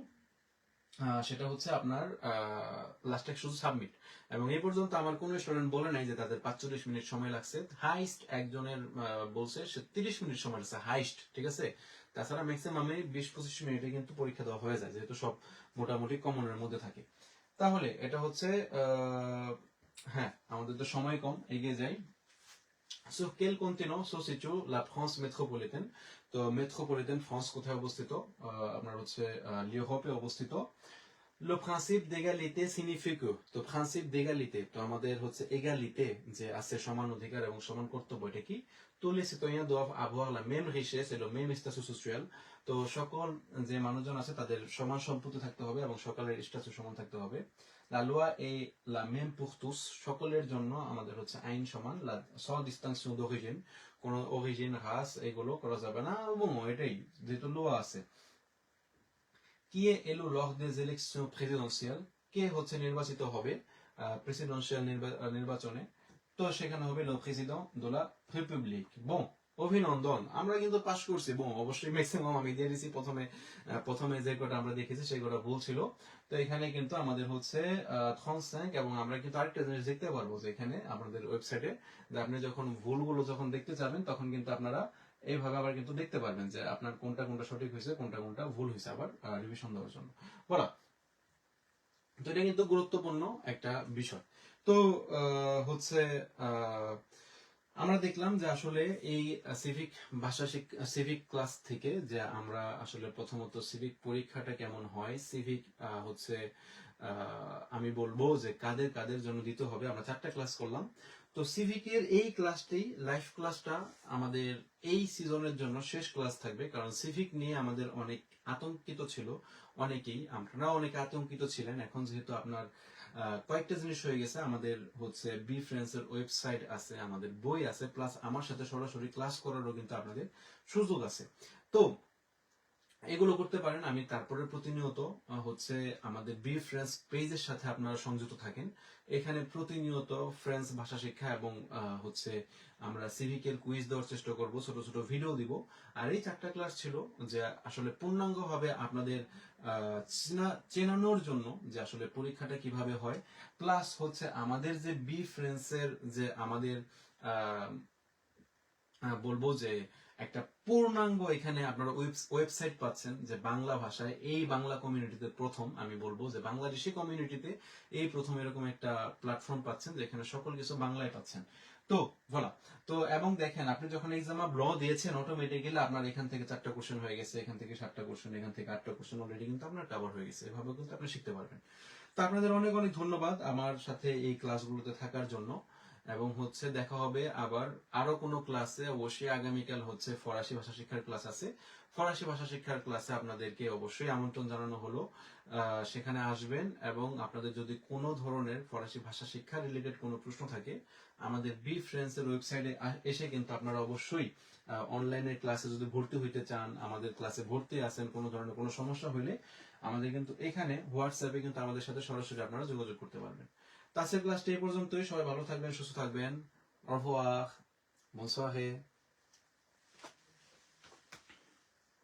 সেটা হচ্ছে আপনার লাস্টে শুধু সাবমিট। এবং এই পর্যন্ত আমার কোন স্টুডেন্ট বলে নাই যে তাদের 45 মিনিট সময় লাগছে। হাইস্ট একজনের বলছে সে 30 মিনিট সময় লাগছে হাইস্ট, ঠিক আছে। তাছাড়া ম্যাক্সিমামে 20-25 মিনিটে কিন্তু পরীক্ষা দেওয়া হয়ে যায়, যেহেতু সব মোটামুটি কমনের মধ্যে থাকে। তাহলে এটা হচ্ছে হ্যাঁ, আমাদের তো সময় কম, এগিয়ে যাই। Sur quel continent se situe la France métropolitaine? তো মেট্রোপলিটন ফ্রান্স কোথায় অবস্থিত? আপনার হচ্ছে ইউরোপে অবস্থিত। Le principe d'égalité signifie que, তো প্রিন্সিপ d'égalité, তো আমাদের হচ্ছে এগালিতে যে আছে সমান অধিকার এবং সমান কর্তব্য, এটা কি? tous les citoyens doivent avoir la même richesse et le même statut social। তো সকল যে মানুষজন আছে তাদের সমান সম্পত্তি থাকতে হবে এবং সকলের স্ট্যাটাস সমান থাকতে হবে। la loi est la même pour tous। সকলের জন্য আমাদের হচ্ছে আইন সমান, sans distinction d'origine। কোন অরিজিন রাস এগুলো করা যাবে না, এবং এটাই যেহেতু ল আছে। কি এলো lors des élections présidentielles, কে হচ্ছে নির্বাচিত হবে প্রেসিডেন্সিয়াল নির্বাচনে, তো সেখানে হবে le président de la république। bon, অভিনন্দন, আমরা কিন্তু পাশ করছি। অবশ্যই ম্যাক্সিমাম আমি দিয়ে দিয়েছি প্রথমে যে কটা আমরা দেখেছি সেই কটা ভুল ছিল। তো এখানে কিন্তু আমাদের হচ্ছে 35, এবং আমরা কিন্তু আরেকটা জিনিস দেখতে পারবো যে এখানে আপনাদের ওয়েবসাইটে যে আপনি যখন ভুলগুলো যখন দেখতে যাবেন তখন কিন্তু আপনারা এইভাবে আবার কিন্তু দেখতে পারবেন যে আপনার কোনটা কোনটা সঠিক হয়েছে, কোনটা কোনটা ভুল হয়েছে, আবার রিভিশন দেওয়ার জন্য বলা। তো এটা কিন্তু গুরুত্বপূর্ণ একটা বিষয়। তো হচ্ছে আহ, আমরা দেখলাম যে আসলে এই সিভিক সিভিক ক্লাস থেকে যে আমরা আসলে প্রথমত সিভিক পরীক্ষাটা কেমন হয়, সিভিক হচ্ছে আমি বলবো যে কাদের কাদের জন্য দিতে হবে, আমরা 4টা ক্লাস করলাম। তো সিভিকের এই ক্লাসটি লাইভ ক্লাসটা আমাদের এই সিজনের জন্য শেষ ক্লাস থাকবে, কারণ সিভিক নিয়ে আমাদের অনেক আতঙ্কিত ছিল অনেকেই, আপনারাও অনেকে আতঙ্কিত ছিলেন। এখন যেহেতু আপনার কয়েকটা জিনিস হয়ে গেছে, আমাদের হচ্ছে বি ফ্রেন্ডস এর ওয়েবসাইট আছে, আমাদের বই আছে, প্লাস আমার সাথে সরাসরি ক্লাস করারও কিন্তু আপনাদের সুযোগ আছে। তো এগুলো করতে পারেন। আমি তারপরে প্রতিনিয়ত হচ্ছে আমাদের বি ফ্রেন্ডস পেজের সাথে আপনারা সংযুক্ত থাকেন। এখানে প্রতিনিয়ত ফ্রেন্ডস ভাষা শিক্ষা এবং হচ্ছে আমরা সিভিকের কুইজ দেওয়ার চেষ্টা করব, ছোট ছোট ভিডিও দিব। আর এই 4টা ক্লাস ছিল যে আসলে পূর্ণাঙ্গ ভাবে আপনাদের চেনানোর জন্য যে আসলে পরীক্ষাটা কিভাবে হয়, প্লাস হচ্ছে আমাদের যে বি ফ্রেন্ডস এর যে আমাদের বলবো যে একটা পূর্ণাঙ্গ এখানে আপনারা ওয়েবসাইট পাচ্ছেন যে বাংলা ভাষায়, এই বাংলা কমিউনিটিতে প্রথম, আমি বলবো যে বাংলাদেশি কমিউনিটিতে এই প্রথম এরকম একটা প্ল্যাটফর্ম পাচ্ছেন যেখানে সকল কিছু বাংলায় পাচ্ছেন। তো বলা তো, এবং দেখেন আপনি যখন এক্সাম ল দিয়েছেন অটোমেটিক্যালি আপনার এখান থেকে 4টা কোশ্চেন হয়ে গেছে, এখান থেকে 7টা কোশ্চেন, এখান থেকে 8টা কোশ্চেন অলরেডি কিন্তু আপনার কভার হয়ে গেছে। এভাবে কিন্তু আপনি শিখতে পারবেন। তো আপনাদের অনেক অনেক ধন্যবাদ আমার সাথে এই ক্লাসগুলোতে থাকার জন্য, এবং হচ্ছে দেখা হবে আবার আরো কোনো ক্লাসে। অবশ্যই আগামীকাল হচ্ছে ফরাসি ভাষা শিক্ষার ক্লাস আছে। ফরাসি ভাষা শিক্ষার ক্লাসে আপনাদেরকে অবশ্যই আমন্ত্রণ জানানো হলো, সেখানে আসবেন, এবং আপনাদের যদি কোনো ধরনের ফরাসি ভাষা শিক্ষা রিলেটেড কোনো প্রশ্ন থাকে আমাদের বি ফ্রেন্ডস এর ওয়েবসাইটে এসে কিন্তু আপনারা অবশ্যই অনলাইনের ক্লাসে যদি ভর্তি হইতে চান, আমাদের ক্লাসে ভর্তি আছেন, কোনো ধরনের কোনো সমস্যা হইলে আমাদের কিন্তু এখানে হোয়াটসঅ্যাপে কিন্তু আমাদের সাথে সরাসরি আপনারা যোগাযোগ করতে পারবেন। তো আজকের ক্লাসটি এই পর্যন্তই। সবাই ভালো থাকবেন, সুস্থ থাকবেন। Au revoir, bonne soirée।